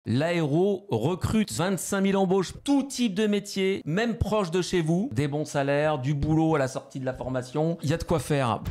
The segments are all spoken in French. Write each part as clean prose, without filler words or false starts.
L'aéro recrute 25 000 embauches, tout type de métier, même proche de chez vous. Des bons salaires, du boulot à la sortie de la formation. Il y a de quoi faire.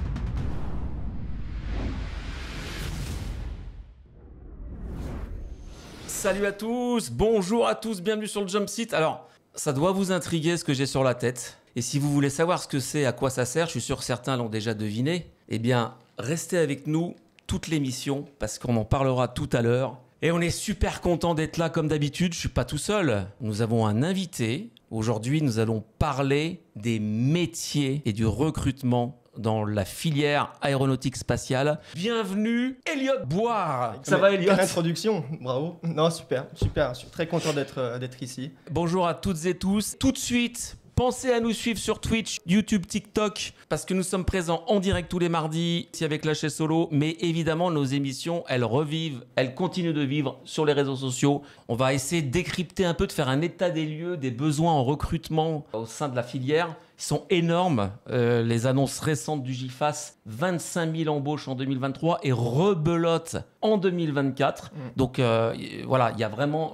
Salut à tous, bonjour à tous, bienvenue sur le Jump Site. Alors, ça doit vous intriguer ce que j'ai sur la tête. Et si vous voulez savoir ce que c'est, à quoi ça sert, je suis sûr que certains l'ont déjà deviné. Eh bien, restez avec nous toute l'émission parce qu'on en parlera tout à l'heure. Et on est super content d'être là comme d'habitude. Je ne suis pas tout seul. Nous avons un invité. Aujourd'hui, nous allons parler des métiers et du recrutement dans la filière aéronautique spatiale. Bienvenue, Elliot Boire. Ça va, Elliot? Quelle introduction, bravo. Non, super. Je suis très content d'être ici. Bonjour à toutes et tous. Tout de suite, pensez à nous suivre sur Twitch, YouTube, TikTok, parce que nous sommes présents en direct tous les mardis, ici avec Lâcher Solo. Mais évidemment, nos émissions, elles revivent, elles continuent de vivre sur les réseaux sociaux. On va essayer de décrypter un peu, de faire un état des lieux des besoins en recrutement au sein de la filière. Ils sont énormes, les annonces récentes du GIFAS, 25 000 embauches en 2023 et rebelote en 2024. Donc voilà, il y a vraiment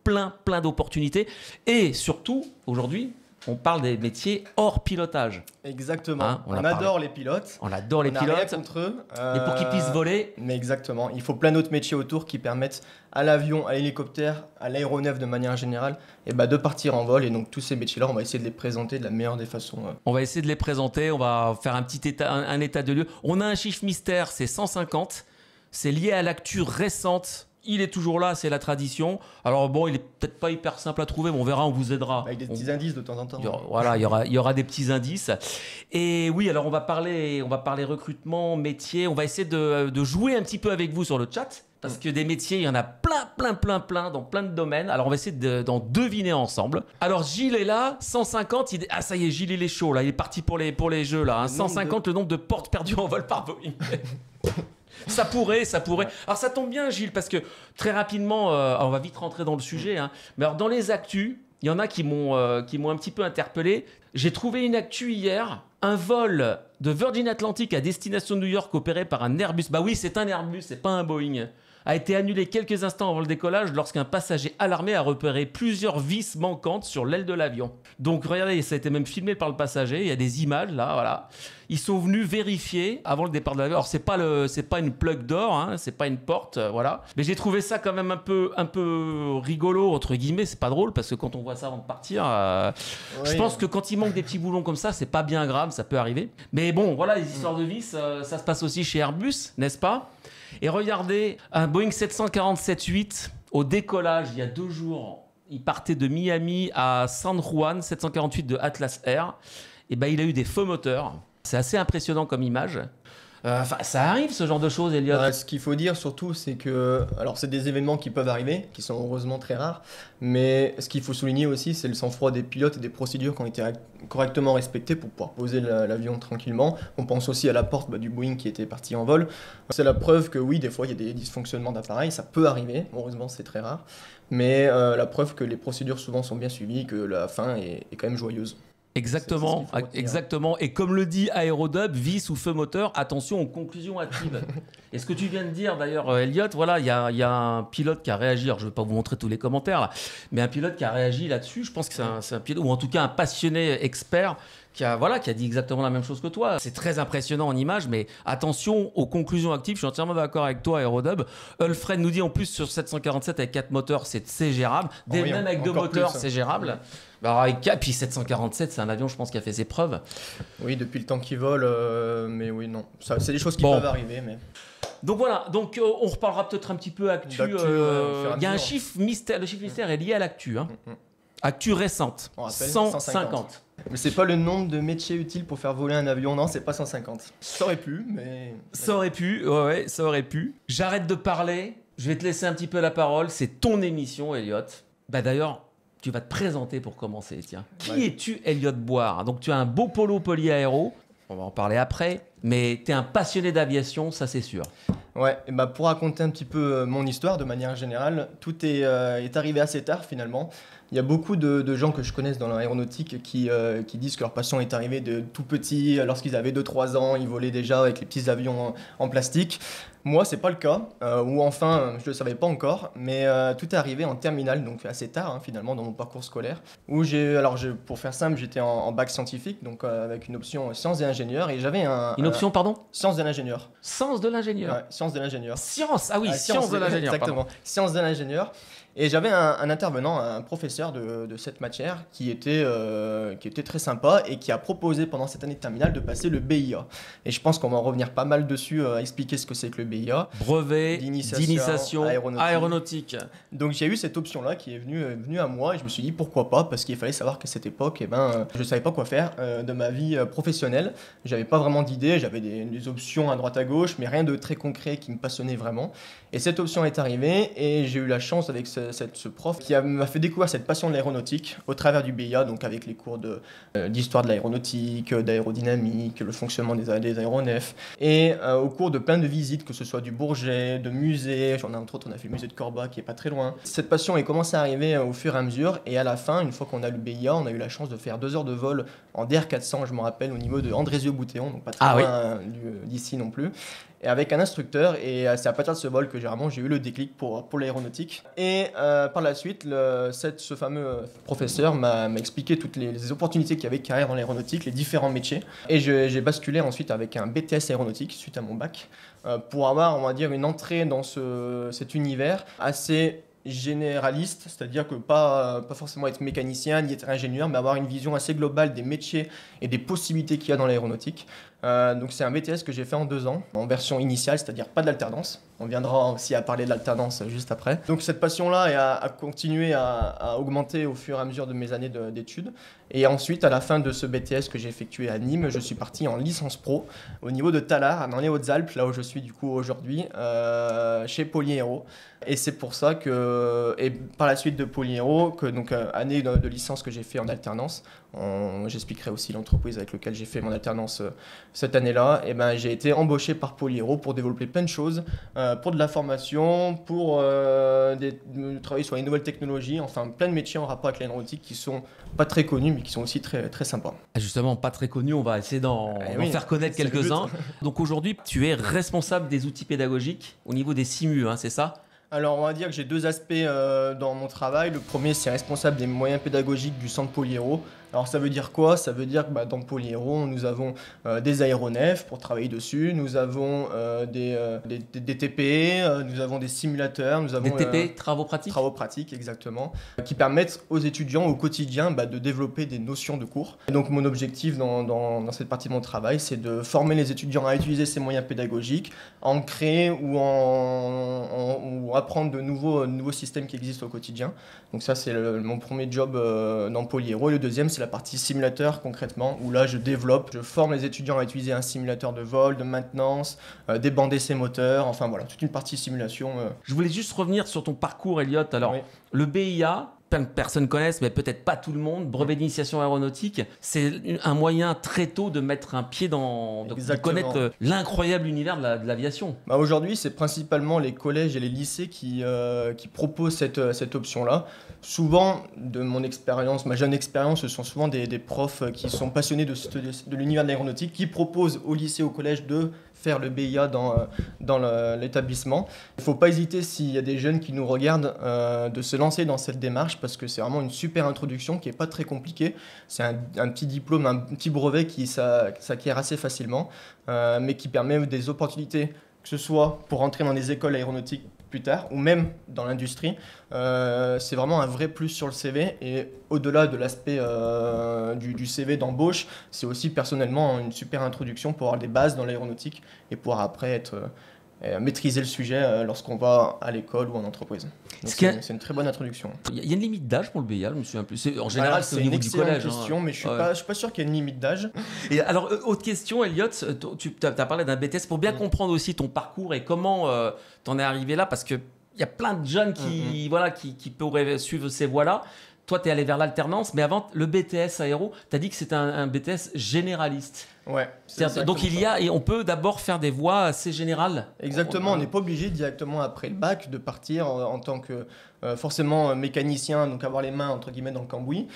plein d'opportunités. Et surtout, aujourd'hui, on parle des métiers hors pilotage. Exactement. Hein, on adore les pilotes. On adore les on pilotes. Rien contre eux. Et pour qu'ils puissent voler. Mais exactement. Il faut plein d'autres métiers autour qui permettent à l'avion, à l'hélicoptère, à l'aéronef de manière générale, de partir en vol. Et donc tous ces métiers-là, on va essayer de les présenter de la meilleure des façons. On va essayer de les présenter. On va faire un état de lieu. On a un chiffre mystère, c'est 150. C'est lié à l'actu récente. Il est toujours là, c'est la tradition. Alors bon, il est peut-être pas hyper simple à trouver, mais on verra, on vous aidera. Avec des petits indices de temps en temps. Il y aura des petits indices. Et oui, alors on va parler recrutement, métier. On va essayer de jouer un petit peu avec vous sur le chat. Parce que des métiers, il y en a plein dans plein de domaines. Alors on va essayer d'en deviner ensemble. Alors Gilles est là, 150. Ah ça y est, Gilles il est chaud là, il est parti pour les jeux là. Hein. 150 le nombre de portes perdues en vol par Boeing. Ça pourrait. Alors ça tombe bien Gilles, parce que très rapidement, on va vite rentrer dans le sujet. Hein. Mais alors dans les actus, il y en a qui m'ont un petit peu interpellé. J'ai trouvé une actu hier, un vol de Virgin Atlantic à destination de New York opéré par un Airbus. Bah oui, c'est un Airbus, c'est pas un Boeing. A été annulé quelques instants avant le décollage lorsqu'un passager alarmé a repéré plusieurs vis manquantes sur l'aile de l'avion. Donc regardez, ça a été même filmé par le passager, il y a des images là, voilà. Ils sont venus vérifier avant le départ de l'avion. Alors c'est pas une plug d'or, hein, c'est pas une porte, voilà. Mais j'ai trouvé ça quand même un peu rigolo entre guillemets, c'est pas drôle parce que quand on voit ça avant de partir, je pense que quand il manque des petits boulons comme ça, c'est pas bien grave, ça peut arriver. Mais bon, voilà, les histoires de vis, ça se passe aussi chez Airbus, n'est-ce pas? Et regardez, un Boeing 747-8 au décollage il y a 2 jours, il partait de Miami à San Juan, 748 de Atlas Air. Et il a eu des faux moteurs. C'est assez impressionnant comme image. Ça arrive ce genre de choses, Elliot. Ce qu'il faut dire surtout, c'est que, alors c'est des événements qui peuvent arriver, qui sont heureusement très rares, mais ce qu'il faut souligner aussi, c'est le sang-froid des pilotes et des procédures qui ont été correctement respectées pour pouvoir poser l'avion tranquillement. On pense aussi à la porte du Boeing qui était parti en vol. C'est la preuve que oui, des fois il y a des dysfonctionnements d'appareil, ça peut arriver, heureusement c'est très rare, mais la preuve que les procédures souvent sont bien suivies, que la fin est quand même joyeuse. Exactement. Et comme le dit Aérodub, vis ou feu moteur, attention aux conclusions hâtives. Et ce que tu viens de dire d'ailleurs, Elliot, voilà, il y a un pilote qui a réagi. Alors je ne vais pas vous montrer tous les commentaires là, mais un pilote qui a réagi là-dessus. Je pense que c'est un pilote, ou en tout cas un passionné expert qui a dit exactement la même chose que toi. C'est très impressionnant en image, mais attention aux conclusions actives. Je suis entièrement d'accord avec toi, Aérodub. Ulfred nous dit en plus sur 747 avec 4 moteurs, c'est gérable. Même avec 2 moteurs, c'est gérable. Puis 747, c'est un avion, je pense, qui a fait ses preuves. Oui, depuis le temps qu'il vole, mais oui, non. C'est des choses qui peuvent arriver, mais... Donc voilà, on reparlera peut-être un petit peu actu. Il y a un chiffre mystère, le chiffre mystère est lié à l'actu. Hein. Actu récente, 150. Mais c'est pas le nombre de métiers utiles pour faire voler un avion, non, c'est pas 150. Ça aurait pu, mais... Ça aurait pu. J'arrête de parler, je vais te laisser un petit peu la parole, c'est ton émission, Elliot. D'ailleurs, tu vas te présenter pour commencer, tiens. Qui es-tu, Elliot Boire? Donc tu as un beau polo polyaéro, on va en parler après. mais tu es un passionné d'aviation, ça c'est sûr. Ouais, et bah pour raconter un petit peu mon histoire de manière générale, tout est arrivé assez tard finalement. Il y a beaucoup de gens que je connaisse dans l'aéronautique qui disent que leur passion est arrivée de tout petit, lorsqu'ils avaient 2-3 ans, ils volaient déjà avec les petits avions en plastique. Moi, c'est pas le cas, ou enfin, je le savais pas encore, mais tout est arrivé en terminale, donc assez tard finalement dans mon parcours scolaire, où pour faire simple, j'étais en bac scientifique, donc avec une option sciences et ingénieurs, et j'avais Une option, pardon? sciences de l'ingénieur. Sens de l'ingénieur. Ouais, sciences de l'ingénieur. Science, ah oui, Ah, science de l'ingénieur. Exactement, Pardon. sciences de l'ingénieur. Et j'avais un intervenant, un professeur de cette matière qui était très sympa et qui a proposé pendant cette année de terminale de passer le BIA. Et je pense qu'on va en revenir pas mal dessus à expliquer ce que c'est que le BIA. Brevet D'initiation aéronautique. Donc j'ai eu cette option-là qui est venue à moi et je me suis dit pourquoi pas, parce qu'il fallait savoir qu'à cette époque, je ne savais pas quoi faire de ma vie professionnelle. J'avais pas vraiment d'idée, j'avais des options à droite à gauche, mais rien de très concret qui me passionnait vraiment. Et cette option est arrivée et j'ai eu la chance avec ce prof qui m'a fait découvrir cette passion de l'aéronautique au travers du BIA, donc avec les cours d'histoire de l'aéronautique, d'aérodynamique, le fonctionnement des aéronefs, et au cours de plein de visites, que ce soit du Bourget, de musées, entre autres on a fait le musée de Corba qui est pas très loin. Cette passion est commencé à arriver au fur et à mesure, et à la fin, une fois qu'on a le BIA, on a eu la chance de faire 2 heures de vol en DR400, je me rappelle, au niveau de Andrézieux-Boutéon, donc pas très loin d'ici non plus. Et avec un instructeur, et c'est à partir de ce vol que j'ai eu le déclic pour l'aéronautique. Et par la suite, ce fameux professeur m'a expliqué toutes les opportunités qu'il y avait de carrière dans l'aéronautique, les différents métiers. Et j'ai basculé ensuite avec un BTS aéronautique suite à mon bac, pour avoir, on va dire, une entrée dans cet univers assez généraliste, c'est-à-dire que pas forcément être mécanicien ni être ingénieur, mais avoir une vision assez globale des métiers et des possibilités qu'il y a dans l'aéronautique. Donc c'est un BTS que j'ai fait en 2 ans, en version initiale, c'est-à-dire pas de l'alternance. On viendra aussi à parler de l'alternance juste après. Donc cette passion-là a continué à augmenter au fur et à mesure de mes années d'études. Et ensuite, à la fin de ce BTS que j'ai effectué à Nîmes, je suis parti en licence pro au niveau de Tallard, dans les Hautes-Alpes, là où je suis du coup aujourd'hui, chez Polyhéro. Et c'est pour ça et par la suite de Polyhéro, donc année de licence que j'ai fait en alternance, j'expliquerai aussi l'entreprise avec laquelle j'ai fait mon alternance cette année-là, et j'ai été embauché par Polyhéro pour développer plein de choses, pour de la formation, pour travailler sur les nouvelles technologies, enfin plein de métiers en rapport avec l'aéronautique qui sont pas très connus mais qui sont aussi très, très sympas. Justement, pas très connus, on va essayer d'en faire connaître quelques-uns. Donc aujourd'hui, tu es responsable des outils pédagogiques au niveau des SIMU, c'est ça ? Alors on va dire que j'ai 2 aspects dans mon travail. Le premier, c'est responsable des moyens pédagogiques du centre Polyhéro. Alors ça veut dire quoi? Ça veut dire que dans Polyhéro, nous avons des aéronefs pour travailler dessus, nous avons des TP, nous avons des simulateurs, nous avons des TP, travaux pratiques. Travaux pratiques, exactement, qui permettent aux étudiants au quotidien de développer des notions de cours. Et donc mon objectif dans cette partie de mon travail, c'est de former les étudiants à utiliser ces moyens pédagogiques, à en créer ou apprendre de nouveaux systèmes qui existent au quotidien. Donc ça, c'est mon premier job dans Polyhéro. Et le deuxième, c'est la partie simulateur concrètement, où là je forme les étudiants à utiliser un simulateur de vol, de maintenance, débander ses moteurs, enfin voilà, toute une partie simulation. Je voulais juste revenir sur ton parcours, Elliot. Alors, oui. Le BIA, plein de personnes connaissent, mais peut-être pas tout le monde. Brevet d'initiation aéronautique, c'est un moyen très tôt de mettre un pied de connaître l'incroyable univers de l'aviation. Aujourd'hui, c'est principalement les collèges et les lycées qui proposent cette option-là. Souvent, de mon expérience, ma jeune expérience, ce sont souvent des profs qui sont passionnés de l'univers de l'aéronautique, qui proposent au lycée, au collège de faire le BIA dans l'établissement. Il ne faut pas hésiter, s'il y a des jeunes qui nous regardent, de se lancer dans cette démarche, parce que c'est vraiment une super introduction qui n'est pas très compliquée. C'est un petit diplôme, un petit brevet qui s'acquiert assez facilement, mais qui permet des opportunités, que ce soit pour entrer dans des écoles aéronautiques plus tard, ou même dans l'industrie. C'est vraiment un vrai plus sur le CV, et au-delà de l'aspect du CV d'embauche, c'est aussi personnellement une super introduction pour avoir des bases dans l'aéronautique et pouvoir après maîtriser le sujet lorsqu'on va à l'école ou en entreprise. C'est une très bonne introduction. Il y a une limite d'âge pour le BIA, je me souviens plus. En général, c'est au niveau du collège. C'est une question, mais je suis pas sûr qu'il y ait une limite d'âge. Et alors, autre question, Elliot, tu as parlé d'un BTS pour bien comprendre aussi ton parcours et comment tu en es arrivé là, parce qu'il y a plein de jeunes qui pourraient suivre ces voies-là. toi, tu es allé vers l'alternance, mais avant, le BTS aéro, tu as dit que c'était un BTS généraliste. Ouais. Donc et on peut d'abord faire des voies assez générales. Exactement, on n'est pas obligé directement après le bac de partir en tant que forcément mécanicien, donc avoir les mains entre guillemets dans le cambouis,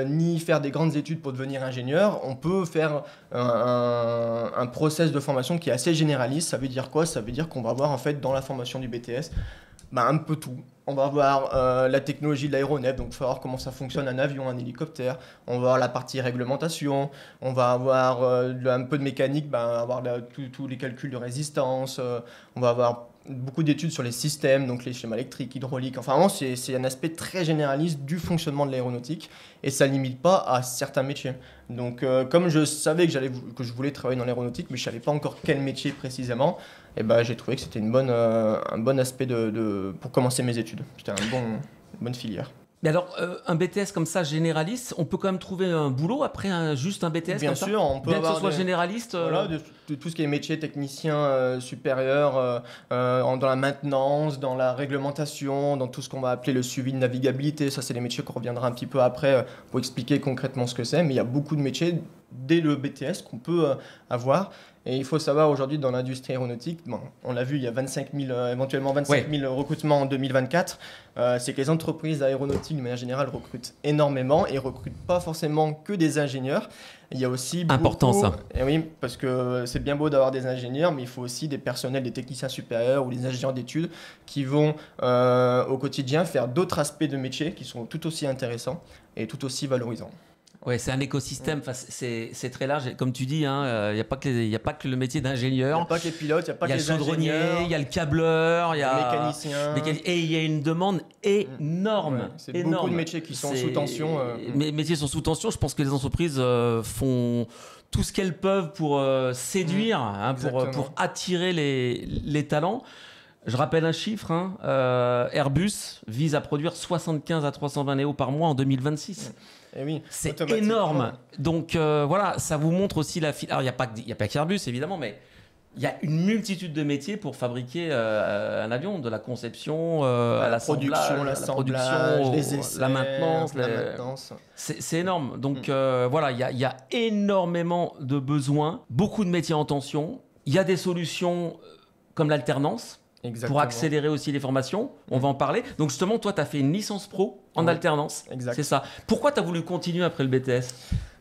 ni faire des grandes études pour devenir ingénieur. On peut faire un process de formation qui est assez généraliste. Ça veut dire quoi? Ça veut dire qu'on va avoir en fait dans la formation du BTS un peu tout. On va voir la technologie de l'aéronef, donc il faut voir comment ça fonctionne un avion, un hélicoptère. On va voir la partie réglementation. On va avoir un peu de mécanique, avoir tous les calculs de résistance. On va avoir beaucoup d'études sur les systèmes, donc les schémas électriques, hydrauliques. Enfin, vraiment, c'est un aspect très généraliste du fonctionnement de l'aéronautique et ça ne limite pas à certains métiers. Donc, comme je savais que je voulais travailler dans l'aéronautique, mais je ne savais pas encore quel métier précisément, et j'ai trouvé que c'était un bon aspect pour commencer mes études. C'était une bonne filière. Mais alors, un BTS comme ça, généraliste, on peut quand même trouver un boulot après juste un BTS Bien comme sûr, ça on peut bien que avoir ce soit généraliste. Voilà, de tout ce qui est métier technicien supérieur, dans la maintenance, dans la réglementation, dans tout ce qu'on va appeler le suivi de navigabilité. Ça, c'est les métiers qu'on reviendra un petit peu après pour expliquer concrètement ce que c'est. Mais il y a beaucoup de métiers dès le BTS qu'on peut avoir. Et il faut savoir aujourd'hui dans l'industrie aéronautique, on l'a vu, il y a éventuellement 25 000 recrutements en 2024. C'est que les entreprises aéronautiques, de manière générale, recrutent énormément et ne recrutent pas forcément que des ingénieurs. Il y a aussi important ça. Et oui, parce que c'est bien beau d'avoir des ingénieurs, mais il faut aussi des personnels, des techniciens supérieurs ou des ingénieurs d'études qui vont au quotidien faire d'autres aspects de métier qui sont tout aussi intéressants et tout aussi valorisants. Ouais, c'est un écosystème, c'est très large. Comme tu dis, il n'y a pas que le métier d'ingénieur. Il n'y a pas que les pilotes, il n'y a pas que les chaudronniers, ingénieurs. Il y a le câbleur, il y a les mécaniciens. Et il y a une demande énorme. Ouais, c'est beaucoup de métiers qui sont sous tension. Les métiers sont sous tension. Je pense que les entreprises font tout ce qu'elles peuvent pour séduire, pour attirer les talents. Je rappelle un chiffre, Airbus vise à produire 75 à 320 Neo par mois en 2026. Et oui, c'est énorme. Donc voilà, ça vous montre aussi la file. Alors il n'y a pas qu'Airbus évidemment, mais il y a une multitude de métiers pour fabriquer un avion, de la conception à la production, les essais, la maintenance. C'est énorme. Donc voilà, il y a énormément de besoins, beaucoup de métiers en tension. Il y a des solutions comme l'alternance. Exactement. Pour accélérer aussi les formations, on va en parler. Donc justement, toi, tu as fait une licence pro en alternance. Exact. C'est ça. Pourquoi tu as voulu continuer après le BTS ?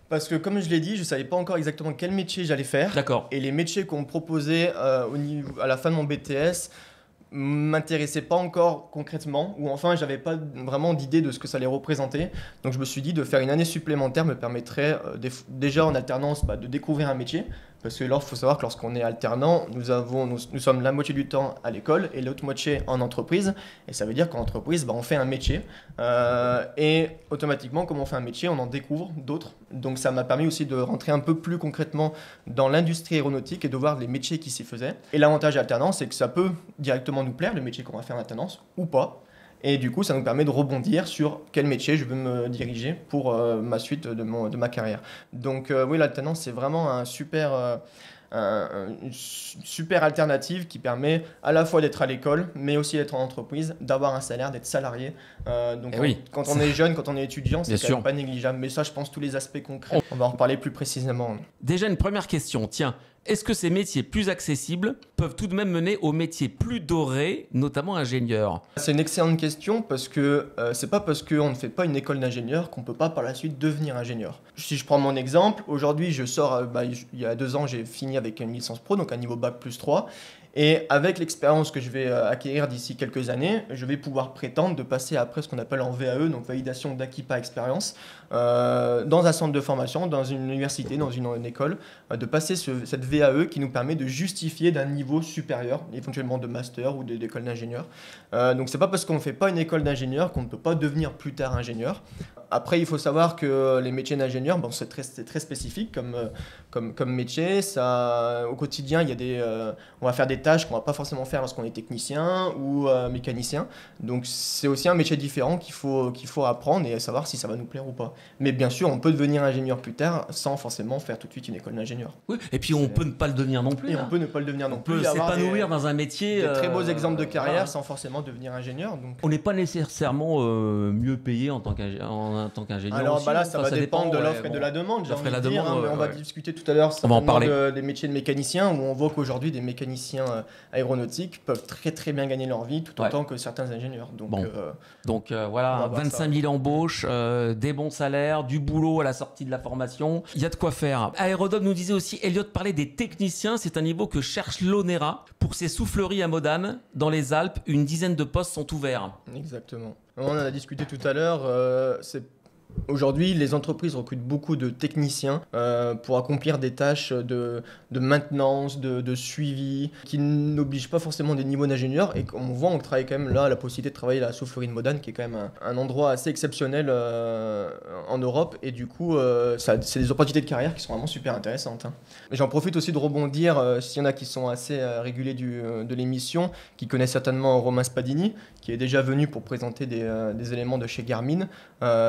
Parce que comme je l'ai dit, je ne savais pas encore exactement quel métier j'allais faire. D'accord. Et les métiers qu'on me proposait à la fin de mon BTS m'intéressaient pas encore concrètement, ou enfin j'avais pas vraiment d'idée de ce que ça allait représenter. Donc je me suis dit de faire une année supplémentaire me permettrait déjà en alternance de découvrir un métier. Parce que là, il faut savoir que lorsqu'on est alternant, nous sommes la moitié du temps à l'école et l'autre moitié en entreprise. Et ça veut dire qu'en entreprise, on fait un métier. Et automatiquement, comme on fait un métier, on en découvre d'autres. Donc ça m'a permis aussi de rentrer un peu plus concrètement dans l'industrie aéronautique et de voir les métiers qui s'y faisaient. Et l'avantage de l'alternance, c'est que ça peut directement nous plaire, le métier qu'on va faire en alternance, ou pas. Et du coup, ça nous permet de rebondir sur quel métier je veux me diriger pour ma suite de ma carrière. Donc oui, l'alternance, c'est vraiment une super alternative qui permet à la fois d'être à l'école, mais aussi d'être en entreprise, d'avoir un salaire, d'être salarié. Donc quand on est jeune, quand on est étudiant, c'est quand même pas négligeable. Mais ça, je pense, tous les aspects concrets, on va en reparler plus précisément. Déjà, une première question. Tiens, est-ce que ces métiers plus accessibles peuvent tout de même mener aux métiers plus dorés, notamment ingénieurs ? C'est une excellente question parce que c'est pas parce qu'on ne fait pas une école d'ingénieur qu'on peut pas par la suite devenir ingénieur. Si je prends mon exemple, aujourd'hui je sors, il y a 2 ans j'ai fini avec une licence pro, donc un niveau bac plus 3. Et avec l'expérience que je vais acquérir d'ici quelques années, je vais pouvoir prétendre de passer après ce qu'on appelle en VAE, donc validation d'acquis par expérience, dans un centre de formation, dans une université, dans une école, de passer cette VAE qui nous permet de justifier d'un niveau supérieur, éventuellement de master ou d'école d'ingénieur. Donc c'est pas parce qu'on ne fait pas une école d'ingénieur qu'on ne peut pas devenir plus tard ingénieur. Après, il faut savoir que les métiers d'ingénieur, c'est très spécifique, comme métier. Ça, au quotidien, il y a on va faire des tâches qu'on va pas forcément faire lorsqu'on est technicien ou mécanicien. Donc c'est aussi un métier différent qu'il faut apprendre et savoir si ça va nous plaire ou pas. Mais bien sûr, on peut devenir ingénieur plus tard sans forcément faire tout de suite une école d'ingénieur. Oui, et puis on peut ne pas le devenir non plus. Et hein. on peut ne pas le devenir non On plus. peut s'épanouir dans un métier. Des très beaux exemples de carrière voilà. sans forcément devenir ingénieur. Donc. On n'est pas nécessairement mieux payé en tant qu'ingénieur. Alors aussi, bah là, hein. ça Enfin, va dépendre de dépend, l'offre et de la demande. L'offre et la demande, On va ouais. discuter tout à l'heure On va en parler. des métiers de mécaniciens où on voit qu'aujourd'hui des mécaniciens aéronautiques peuvent très très bien gagner leur vie tout autant que certains ingénieurs. Donc, bon. Donc voilà, 25 000 embauches, des bons salaires, du boulot à la sortie de la formation. Il y a de quoi faire. Aérodome nous disait aussi, Elliot parlait des techniciens, c'est un niveau que cherche l'ONERA. Pour ses souffleries à Modane, dans les Alpes, une dizaine de postes sont ouverts. Exactement. On en a discuté tout à l'heure. Aujourd'hui, les entreprises recrutent beaucoup de techniciens pour accomplir des tâches de maintenance, de suivi, qui n'obligent pas forcément des niveaux d'ingénieur. Et comme on voit, on travaille quand même là, la possibilité de travailler à la soufflerie de Modane, qui est quand même un endroit assez exceptionnel en Europe. Et du coup, c'est des opportunités de carrière qui sont vraiment super intéressantes. Hein. J'en profite aussi de rebondir, s'il y en a qui sont assez réguliers de l'émission, qui connaissent certainement Romain Spadini, qui est déjà venu pour présenter des éléments de chez Garmin.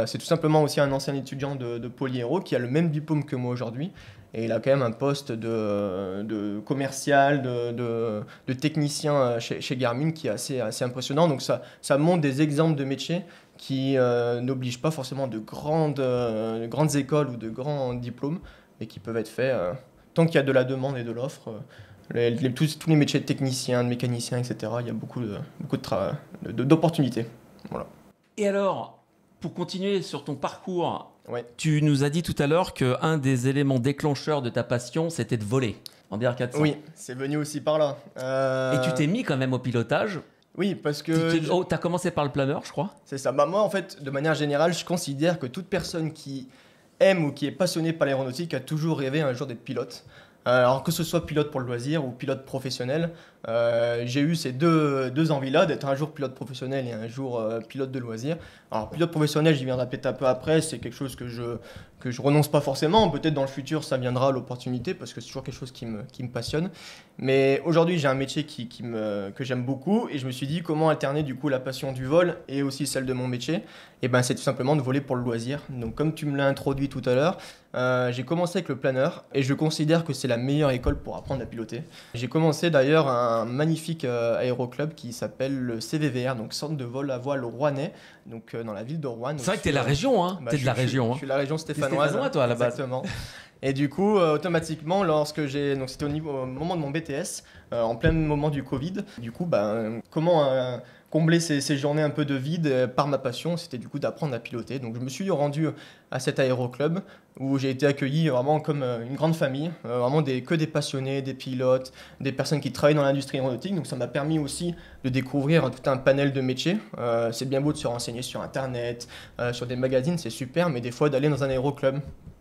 C'est tout simplement aussi un ancien étudiant de Polyhéro qui a le même diplôme que moi aujourd'hui et il a quand même un poste de commercial, de technicien chez Garmin qui est assez impressionnant. Donc ça montre des exemples de métiers qui n'obligent pas forcément de grandes écoles ou de grands diplômes mais qui peuvent être faits tant qu'il y a de la demande et de l'offre. Tous les métiers de technicien, de mécanicien, etc. Il y a beaucoup d'opportunités. Voilà. Et alors, pour continuer sur ton parcours, ouais. Tu nous as dit tout à l'heure qu'un des éléments déclencheurs de ta passion, c'était de voler en DR400. Oui, c'est venu aussi par là. Et tu t'es mis quand même au pilotage. Oui, parce que... Tu as commencé par le planeur, je crois. C'est ça. Bah, moi, en fait, de manière générale, je considère que toute personne qui aime ou qui est passionnée par l'aéronautique a toujours rêvé un jour d'être pilote. Alors que ce soit pilote pour le loisir ou pilote professionnel, j'ai eu ces deux envies-là, d'être un jour pilote professionnel et un jour pilote de loisir. Alors pilote professionnel, j'y viendrai peut-être un peu après, c'est quelque chose que je renonce pas forcément, peut-être dans le futur ça viendra l'opportunité parce que c'est toujours quelque chose qui me passionne. Mais aujourd'hui j'ai un métier que j'aime beaucoup et je me suis dit comment alterner du coup la passion du vol et aussi celle de mon métier. Et ben c'est tout simplement de voler pour le loisir. Donc comme tu me l'as introduit tout à l'heure, j'ai commencé avec le planeur et je considère que c'est la meilleure école pour apprendre à piloter. J'ai commencé d'ailleurs un magnifique aéroclub qui s'appelle le CVVR, donc Centre de vol à voile rouennais, donc dans la ville de Rouen. C'est vrai que t'es de la région, hein. T'es de la région. Je suis de la région stéphanoise. Stéphanois, toi, à la base. Exactement. Et du coup, automatiquement, donc c'était au moment de mon BTS, en plein moment du Covid. Du coup, comment combler ces journées un peu de vide par ma passion, c'était du coup d'apprendre à piloter. Donc je me suis rendu à cet aéroclub où j'ai été accueilli vraiment comme une grande famille, vraiment que des passionnés, des pilotes, des personnes qui travaillent dans l'industrie aéronautique. Donc ça m'a permis aussi de découvrir tout un panel de métiers. C'est bien beau de se renseigner sur Internet, sur des magazines, c'est super, mais des fois d'aller dans un aéroclub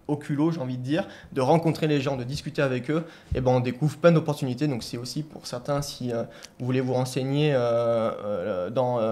au culot, j'ai envie de dire, de rencontrer les gens, de discuter avec eux, et ben on découvre plein d'opportunités. Donc c'est aussi pour certains, si vous voulez vous renseigner dans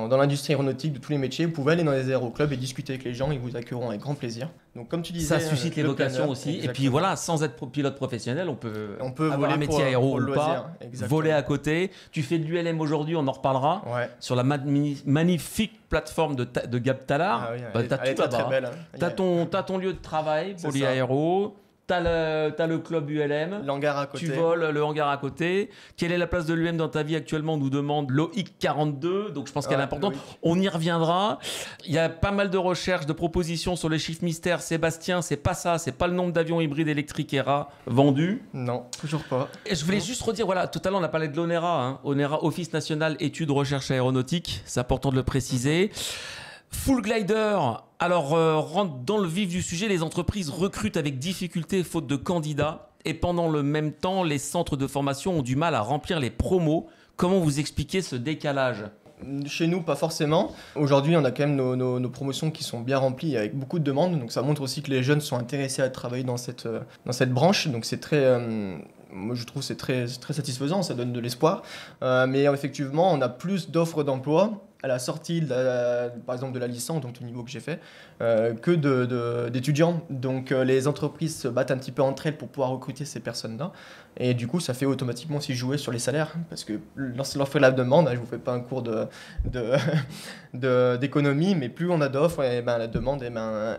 l'industrie aéronautique de tous les métiers, vous pouvez aller dans les aéroclubs et discuter avec les gens, ils vous accueilleront avec grand plaisir. Donc comme tu disais, ça suscite les vocations planeur, aussi. exactement. Et puis voilà, sans être pilote professionnel, on peut avoir voler un métier aéro pour ou le loisir, pas, exactement. voler à côté. Tu fais de l'ULM aujourd'hui, on en reparlera. Ouais. Sur la magnifique plateforme de Gab Tallard. Ah oui, T'as elle est tout très, très là-bas. belle. Hein. T'as ton lieu de travail, C'est Polyaéro. T'as le club ULM. L'hangar à côté. Tu voles le hangar à côté. Quelle est la place de l'UM dans ta vie actuellement? On nous demande Loïc 42, donc je pense qu'elle est importante. Loïc. On y reviendra. Il y a pas mal de recherches, de propositions sur les chiffres mystères. Sébastien, c'est pas ça, c'est pas le nombre d'avions hybrides électriques ERA vendus. Non, toujours pas. Et je voulais juste redire, voilà, tout à l'heure on a parlé de l'ONERA, hein. ONERA, Office National Études Recherche Aéronautique, c'est important de le préciser. Full Glider, alors rentre dans le vif du sujet, les entreprises recrutent avec difficulté faute de candidats et pendant le même temps, les centres de formation ont du mal à remplir les promos. Comment vous expliquez ce décalage ? Chez nous, pas forcément. Aujourd'hui, on a quand même nos promotions qui sont bien remplies avec beaucoup de demandes. Donc ça montre aussi que les jeunes sont intéressés à travailler dans cette branche. Donc c'est très... moi, je trouve que c'est très, très satisfaisant, ça donne de l'espoir. Mais effectivement, on a plus d'offres d'emploi à la sortie, par exemple, de la licence, donc le niveau que j'ai fait, que d'étudiants. Donc les entreprises se battent un petit peu entre elles pour pouvoir recruter ces personnes-là. Et du coup, ça fait automatiquement aussi jouer sur les salaires. Parce que l'offre et la demande, je ne vous fais pas un cours d'économie, mais plus on a d'offres, la demande,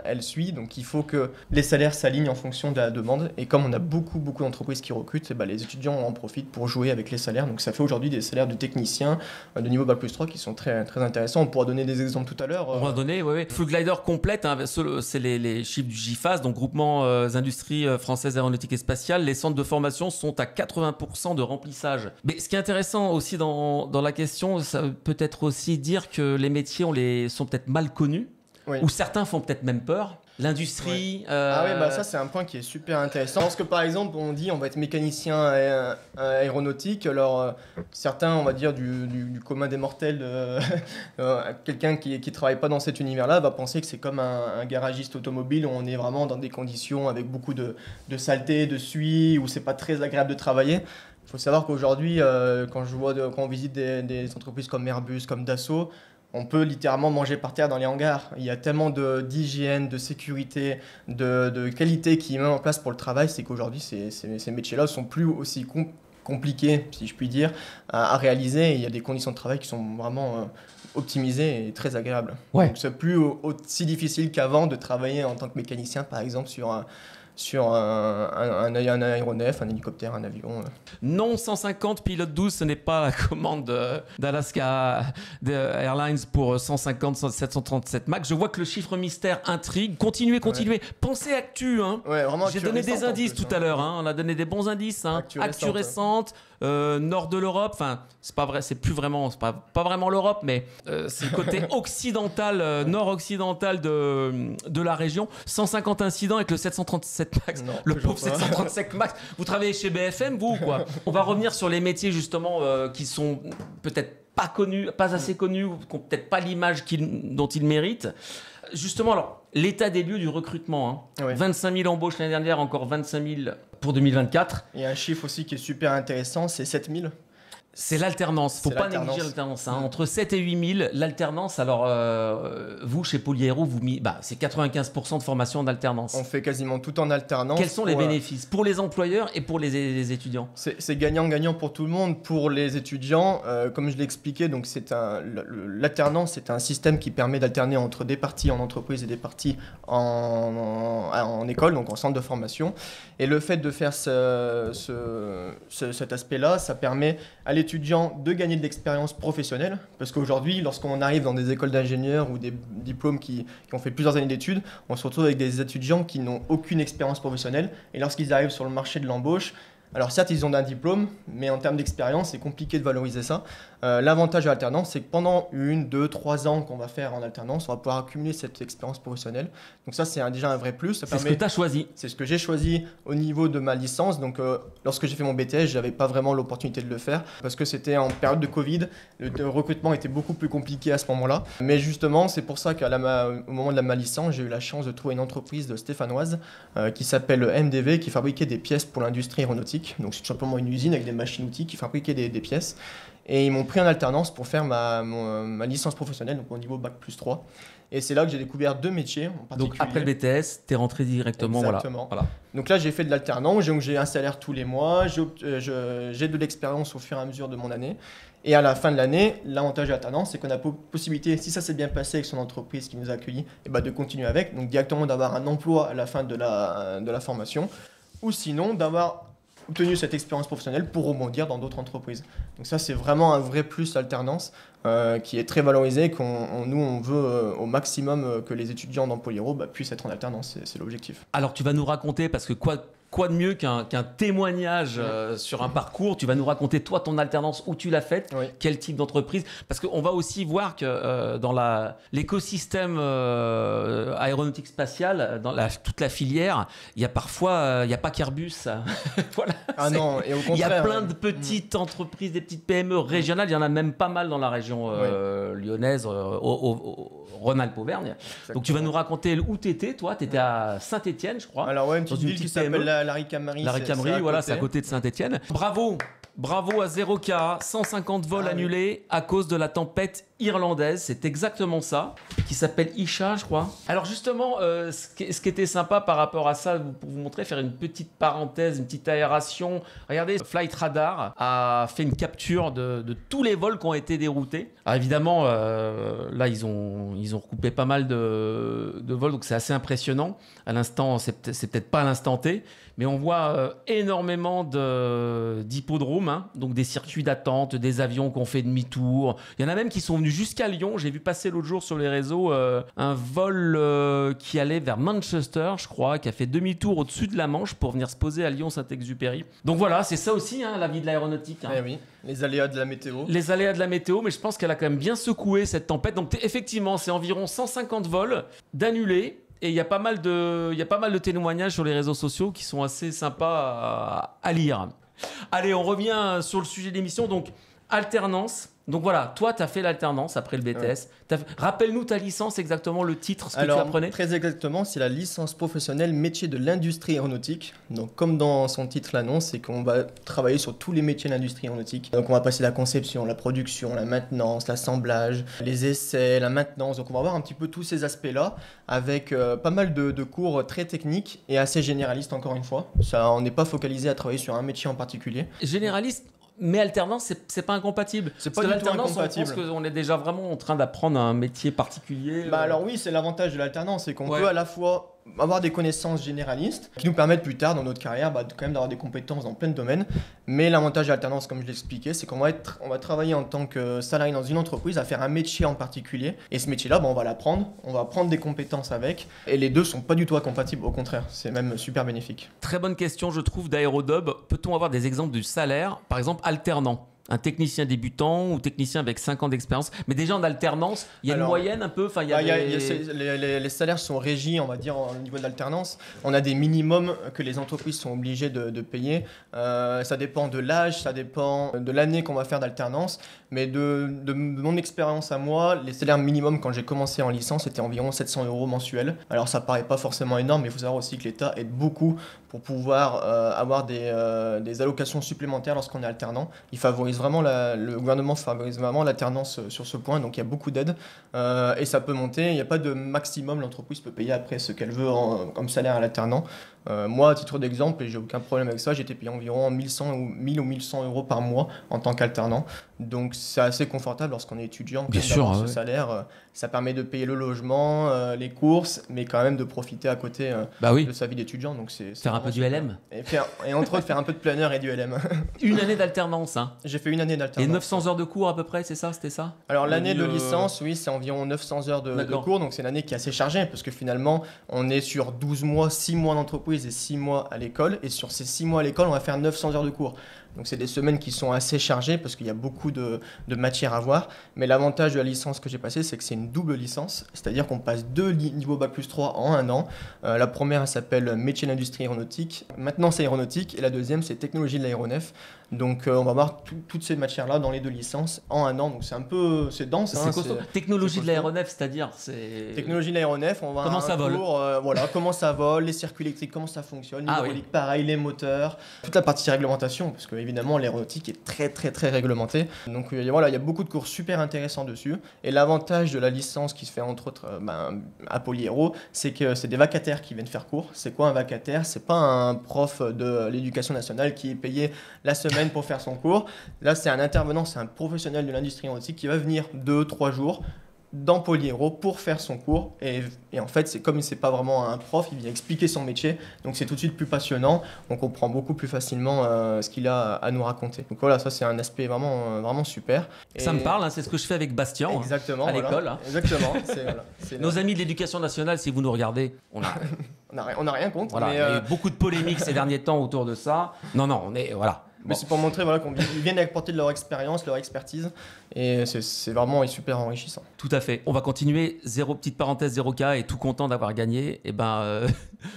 elle suit. Donc il faut que les salaires s'alignent en fonction de la demande. Et comme on a beaucoup d'entreprises qui recrutent, les étudiants en profitent pour jouer avec les salaires. Donc ça fait aujourd'hui des salaires de techniciens de niveau Bac+3 qui sont très, très intéressants. On pourra donner des exemples tout à l'heure. On va donner, oui. Full Glider complète, hein, c'est les chiffres du GIFAS, donc Groupement Industries Françaises Aéronautique et Spatiale. Les centres de formation sont à 80% de remplissage. Mais ce qui est intéressant aussi dans la question, ça peut être aussi dire que les métiers sont peut-être mal connus, ou certains font peut-être même peur. L'industrie... Ah oui, ça c'est un point qui est super intéressant. Parce que par exemple, on dit on va être mécanicien aéronautique, alors certains, on va dire du commun des mortels, quelqu'un qui travaille pas dans cet univers-là va penser que c'est comme un garagiste automobile où on est vraiment dans des conditions avec beaucoup de saleté, de suie, où c'est pas très agréable de travailler. Il faut savoir qu'aujourd'hui, quand on visite des entreprises comme Airbus, comme Dassault, on peut littéralement manger par terre dans les hangars. Il y a tellement d'hygiène, de sécurité, de qualité qui est mis en place pour le travail, c'est qu'aujourd'hui, ces métiers-là ne sont plus aussi compliqués, si je puis dire, à réaliser. Il y a des conditions de travail qui sont vraiment optimisées et très agréables. Ouais. Donc, c'est plus aussi difficile qu'avant de travailler en tant que mécanicien, par exemple, sur un aéronef, un hélicoptère, un avion. Non, 150 pilote 12, ce n'est pas la commande d'Alaska Airlines pour 150 737 MAX. Je vois que le chiffre mystère intrigue. Continuez. Pensez actu. Hein. Ouais, vraiment. J'ai donné des indices tout à l'heure. Hein. On a donné des bons indices. Hein. Actu récente. Nord de l'Europe. Enfin, c'est pas vrai. C'est pas vraiment l'Europe, mais c'est le côté occidental, nord-occidental de la région. 150 incidents avec le 737 MAX. Non, le pauvre 737 MAX. Vous travaillez chez BFM, vous ou quoi? On va revenir sur les métiers justement qui sont peut-être pas connus, pas assez connus, qui n'ont peut-être pas l'image dont ils méritent. Justement, alors, l'état des lieux du recrutement. Hein. Ouais. 25 000 embauches l'année dernière, encore 25 000 pour 2024. Il y a un chiffre aussi qui est super intéressant, c'est 7 000. C'est l'alternance, faut pas négliger l'alternance. Hein. Entre 7 et 8 000, l'alternance, alors vous, chez Polyaéro, c'est 95% de formation en alternance. On fait quasiment tout en alternance. Quels sont les bénéfices pour les employeurs et pour les étudiants? C'est gagnant-gagnant pour tout le monde. Pour les étudiants, comme je l'ai expliqué, donc l'alternance, c'est un système qui permet d'alterner entre des parties en entreprise et des parties en école, donc en centre de formation. Et le fait de faire cet aspect-là, ça permet à l'étudiant de gagner de l'expérience professionnelle, parce qu'aujourd'hui, lorsqu'on arrive dans des écoles d'ingénieurs ou des diplômes qui ont fait plusieurs années d'études, on se retrouve avec des étudiants qui n'ont aucune expérience professionnelle, et lorsqu'ils arrivent sur le marché de l'embauche, alors certes, ils ont un diplôme, mais en termes d'expérience, c'est compliqué de valoriser ça. L'avantage de l'alternance, c'est que pendant 1, 2, 3 ans qu'on va faire en alternance, on va pouvoir accumuler cette expérience professionnelle. Donc ça, c'est déjà un vrai plus. C'est ce que tu as choisi. C'est ce que j'ai choisi au niveau de ma licence. Donc lorsque j'ai fait mon BTS, je n'avais pas vraiment l'opportunité de le faire parce que c'était en période de Covid. Le recrutement était beaucoup plus compliqué à ce moment-là. Mais justement, c'est pour ça qu'au moment de ma licence, j'ai eu la chance de trouver une entreprise de stéphanoise qui s'appelle MDV, qui fabriquait des pièces pour l'industrie aéronautique. Donc c'est tout simplement une usine avec des machines-outils qui fabriquaient des pièces. Et ils m'ont pris en alternance pour faire ma licence professionnelle, donc au niveau Bac+3. Et c'est là que j'ai découvert 2 métiers en particulier. Donc après le BTS, tu es rentré directement. Exactement. Voilà. Donc là, j'ai fait de l'alternance, donc j'ai un salaire tous les mois, j'ai de l'expérience au fur et à mesure de mon année. Et à la fin de l'année, l'avantage de l'alternance, c'est qu'on a possibilité, si ça s'est bien passé avec son entreprise qui nous a accueillis, de continuer avec, donc directement d'avoir un emploi à la fin de la formation, ou sinon d'avoir obtenu cette expérience professionnelle pour rebondir dans d'autres entreprises. Donc ça, c'est vraiment un vrai plus alternance qui est très valorisé, nous, on veut au maximum que les étudiants dans Polyaéro puissent être en alternance, c'est l'objectif. Alors, tu vas nous raconter, parce que quoi de mieux qu'un témoignage sur un parcours? Tu vas nous raconter, toi, ton alternance, où tu l'as faite, quel type d'entreprise? Parce qu'on va aussi voir que dans l'écosystème aéronautique spatiale, dans toute la filière, il y a parfois, il n'y a pas qu'Airbus. Voilà. Ah non, et au contraire. Il y a plein de petites entreprises, des petites PME régionales, il y en a même pas mal dans la région lyonnaise, Rhône-Alpes-Auvergne. Donc tu vas nous raconter où tu étais, toi? Tu étais à Saint-Étienne, je crois. Alors une petite ville qui s'appelle la Ricamarie. La Ricamarie, voilà, c'est à côté de Saint-Étienne. Bravo Bravo à 0K, 150 vols annulés à cause de la tempête irlandaise. C'est exactement ça, qui s'appelle Isha, je crois. Alors justement, ce qui était sympa par rapport à ça, pour vous montrer, faire une petite parenthèse, une petite aération. Regardez, Flight Radar a fait une capture de tous les vols qui ont été déroutés. Alors évidemment, là, ils ont recoupé pas mal de vols, donc c'est assez impressionnant. À l'instant, c'est peut-être pas à l'instant T, mais on voit énormément d'hippodromes, hein, donc des circuits d'attente, des avions qui ont fait demi-tour. Il y en a même qui sont venus jusqu'à Lyon. J'ai vu passer l'autre jour sur les réseaux un vol qui allait vers Manchester, je crois, qui a fait demi-tour au-dessus de la Manche pour venir se poser à Lyon-Saint-Exupéry. Donc voilà, c'est ça aussi, hein, la vie de l'aéronautique. Hein. Eh oui, les aléas de la météo. Les aléas de la météo, mais je pense qu'elle a quand même bien secoué cette tempête. Donc effectivement, c'est environ 150 vols d'annulés. Et il y a pas mal de témoignages sur les réseaux sociaux qui sont assez sympas à lire. Allez, on revient sur le sujet de l'émission. Donc, alternance. Donc voilà, toi, tu as fait l'alternance après le BTS. Ouais. Rappelle-nous ta licence, exactement le titre, ce que tu apprenais. Très exactement, c'est la licence professionnelle métier de l'industrie aéronautique. Donc comme dans son titre l'annonce, c'est qu'on va travailler sur tous les métiers de l'industrie aéronautique. Donc on va passer la conception, la production, la maintenance, l'assemblage, les essais, la maintenance. Donc on va voir un petit peu tous ces aspects-là avec pas mal de cours très techniques et assez généralistes encore une fois. Ça, on n'est pas focalisé à travailler sur un métier en particulier. Généraliste. Mais alternance, c'est pas incompatible. C'est pas du tout incompatible. On pense qu'on est déjà vraiment en train d'apprendre un métier particulier. Alors oui, c'est l'avantage de l'alternance, c'est qu'on peut à la fois avoir des connaissances généralistes qui nous permettent plus tard dans notre carrière quand même d'avoir des compétences dans plein de domaines. Mais l'avantage de l'alternance, comme je l'expliquais, c'est qu'on va travailler en tant que salarié dans une entreprise à faire un métier en particulier. Et ce métier-là, on va l'apprendre, on va prendre des compétences avec. Et les deux sont pas du tout incompatibles, au contraire, c'est même super bénéfique. Très bonne question, je trouve, d'Aérodub. Peut-on avoir des exemples du salaire, par exemple alternant ? Un technicien débutant ou technicien avec 5 ans d'expérience, mais déjà en alternance, il y a une moyenne un peu. Les salaires sont régis, on va dire, au niveau de l'alternance. On a des minimums que les entreprises sont obligées de payer. Ça dépend de l'âge, ça dépend de l'année qu'on va faire d'alternance. Mais de mon expérience à moi, les salaires minimums quand j'ai commencé en licence, c'était environ 700 € mensuels. Alors ça paraît pas forcément énorme, mais il faut savoir aussi que l'État aide beaucoup pour pouvoir avoir des allocations supplémentaires lorsqu'on est alternant. Le gouvernement favorise vraiment l'alternance sur ce point, donc il y a beaucoup d'aides et ça peut monter. Il n'y a pas de maximum, l'entreprise peut payer après ce qu'elle veut comme salaire à l'alternant. Moi, à titre d'exemple, et j'ai aucun problème avec ça, j'étais payé environ 1000 ou 1100 € par mois en tant qu'alternant. Donc c'est assez confortable lorsqu'on est étudiant. Bien sûr, ce salaire, ça permet de payer le logement, les courses, mais quand même de profiter à côté de sa vie d'étudiant. Donc c'est faire un peu du LM. Et entre autres faire un peu de planeur et du LM. Une année d'alternance, hein. J'ai fait une année d'alternance. Et 900 heures de cours à peu près, c'était ça? Alors l'année de licence, oui, c'est environ 900 heures de cours, donc c'est une année qui est assez chargée, parce que finalement, on est sur 12 mois, 6 mois d'entreprise et 6 mois à l'école, et sur ces 6 mois à l'école, on va faire 900 heures de cours. Donc c'est des semaines qui sont assez chargées, parce qu'il y a beaucoup de matière à voir, mais l'avantage de la licence que j'ai passée, c'est que c'est une double licence, c'est-à-dire qu'on passe 2 niveaux Bac+3 en un an. La première, elle s'appelle métier de l'industrie aéronautique, maintenant c'est aéronautique, et la deuxième, c'est technologie de l'aéronef. Donc on va voir toutes ces matières-là dans les 2 licences en un an, donc c'est dense. C'est costaud. Technologie de l'aéronef, c'est-à-dire Technologie de l'aéronef, on va comment ça vole, comment ça vole, les circuits électriques, comment ça fonctionne, l'hydraulique, pareil, les moteurs, toute la partie réglementation, parce que évidemment l'aéronautique est très très très réglementée. Donc il y a beaucoup de cours super intéressants dessus. Et l'avantage de la licence qui se fait entre autres à Polyhéro, c'est que c'est des vacataires qui viennent faire cours. C'est quoi un vacataire? C'est pas un prof de l'éducation nationale qui est payé la semaine pour faire son cours. Là, c'est un intervenant, c'est un professionnel de l'industrie aéronautique qui va venir 2-3 jours dans Polyhéro pour faire son cours. Et en fait, c'est comme c'est pas vraiment un prof, il vient expliquer son métier. Donc c'est tout de suite plus passionnant. On comprend beaucoup plus facilement ce qu'il a à nous raconter. Donc voilà, ça c'est un aspect vraiment super. Ça me parle, hein, c'est ce que je fais avec Bastien exactement, à l'école. Hein. Exactement. Nos amis de l'éducation nationale, si vous nous regardez, on a rien contre. Voilà, mais il y a eu beaucoup de polémiques ces derniers temps autour de ça. Non, on est... Voilà. Mais c'est pour montrer qu'ils viennent apporter de leur expérience, leur expertise, et c'est vraiment super enrichissant. Tout à fait. On va continuer. Petite parenthèse 0K et tout content d'avoir gagné. Et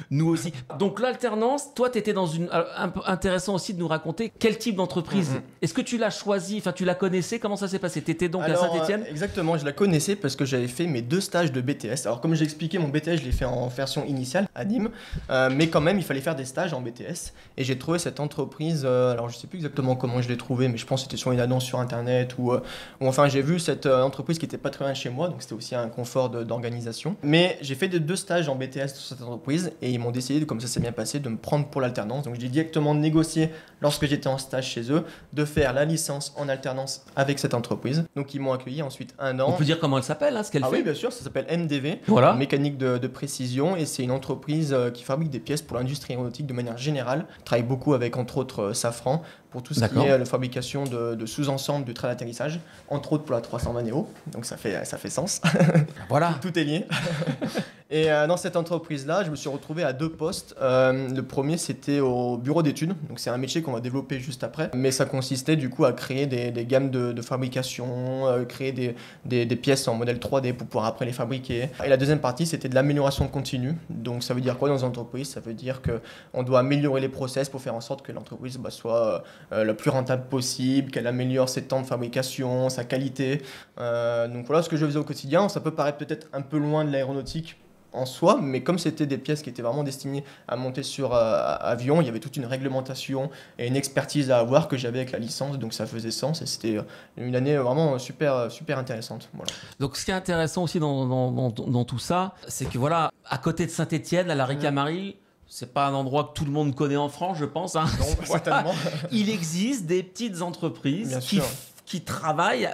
nous aussi. Donc l'alternance, toi, tu étais dans un peu intéressant aussi de nous raconter quel type d'entreprise. Est-ce que tu l'as choisi, enfin tu la connaissais? Comment ça s'est passé? Tu étais donc à Saint-Étienne? Exactement, je la connaissais parce que j'avais fait mes 2 stages de BTS. Alors comme j'ai expliqué, mon BTS, je l'ai fait en version initiale à Nîmes, mais quand même, il fallait faire des stages en BTS. Et j'ai trouvé cette entreprise, alors je sais plus exactement comment je l'ai trouvé, mais je pense que c'était sur une annonce sur internet ou enfin j'ai vu cette entreprise qui était pas très loin de chez moi, donc c'était aussi un confort d'organisation. Mais j'ai fait 2 stages en BTS sur cette entreprise et ils m'ont décidé, comme ça s'est bien passé, de me prendre pour l'alternance. Donc j'ai directement négocié lorsque j'étais en stage chez eux de faire la licence en alternance avec cette entreprise. Donc ils m'ont accueilli ensuite 1 an. On peut dire comment elle s'appelle, hein, ce qu'elle fait. Oui, bien sûr, ça s'appelle MDV, Voilà. mécanique de précision, et c'est une entreprise qui fabrique des pièces pour l'industrie aéronautique de manière générale. Travaille beaucoup avec entre autres Safran pour tout ce qui est la fabrication de sous-ensembles de trains d'atterrissage, entre autres pour la 320 Neo, donc ça fait sens. Voilà. Tout est lié. Et dans cette entreprise-là, je me suis retrouvé à 2 postes. Le premier, c'était au bureau d'études, donc c'est un métier qu'on va développer juste après, mais ça consistait du coup à créer des gammes de fabrication, créer des pièces en modèle 3D pour pouvoir après les fabriquer. Et la deuxième partie, c'était de l'amélioration continue. Donc ça veut dire quoi dans une entreprise? Ça veut dire qu'on doit améliorer les process pour faire en sorte que l'entreprise soit le plus rentable possible, qu'elle améliore ses temps de fabrication, sa qualité. Donc voilà ce que je faisais au quotidien. Ça peut paraître peut-être un peu loin de l'aéronautique en soi, mais comme c'était des pièces qui étaient vraiment destinées à monter sur avion, il y avait toute une réglementation et une expertise à avoir que j'avais avec la licence, donc ça faisait sens et c'était une année vraiment super intéressante. Voilà. Donc ce qui est intéressant aussi dans tout ça, c'est que voilà, à côté de Saint-Étienne, à la Ricamarie, c'est pas un endroit que tout le monde connaît en France, je pense. Hein. Non, certainement. Il existe des petites entreprises qui travaillent,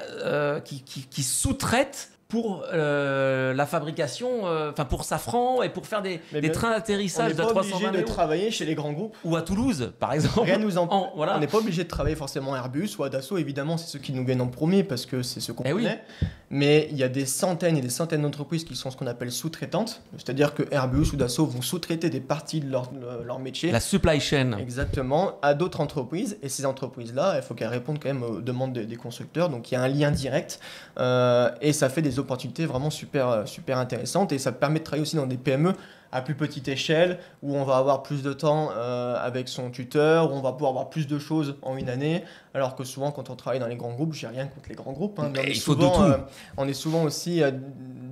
qui sous-traitent pour la fabrication, pour Safran et pour faire des trains d'atterrissage de 320 On n'est pas obligé de travailler chez les grands groupes. Ou à Toulouse, par exemple. Rien nous voilà. On n'est pas obligé de travailler forcément à Airbus ou à Dassault, évidemment, c'est ceux qui nous viennent en premier parce que c'est ceux qu'on connaît. Oui. Mais il y a des centaines et des centaines d'entreprises qui sont ce qu'on appelle sous-traitantes. C'est-à-dire que Airbus ou Dassault vont sous-traiter des parties de leur métier. La supply chain. Exactement, à d'autres entreprises. Et ces entreprises-là, il faut qu'elles répondent quand même aux demandes des constructeurs. Donc il y a un lien direct et ça fait des opportunités vraiment super intéressantes et ça permet de travailler aussi dans des PME à plus petite échelle où on va avoir plus de temps avec son tuteur, où on va pouvoir avoir plus de choses en une année, alors que souvent quand on travaille dans les grands groupes, j'ai rien contre les grands groupes, hein, mais on est souvent aussi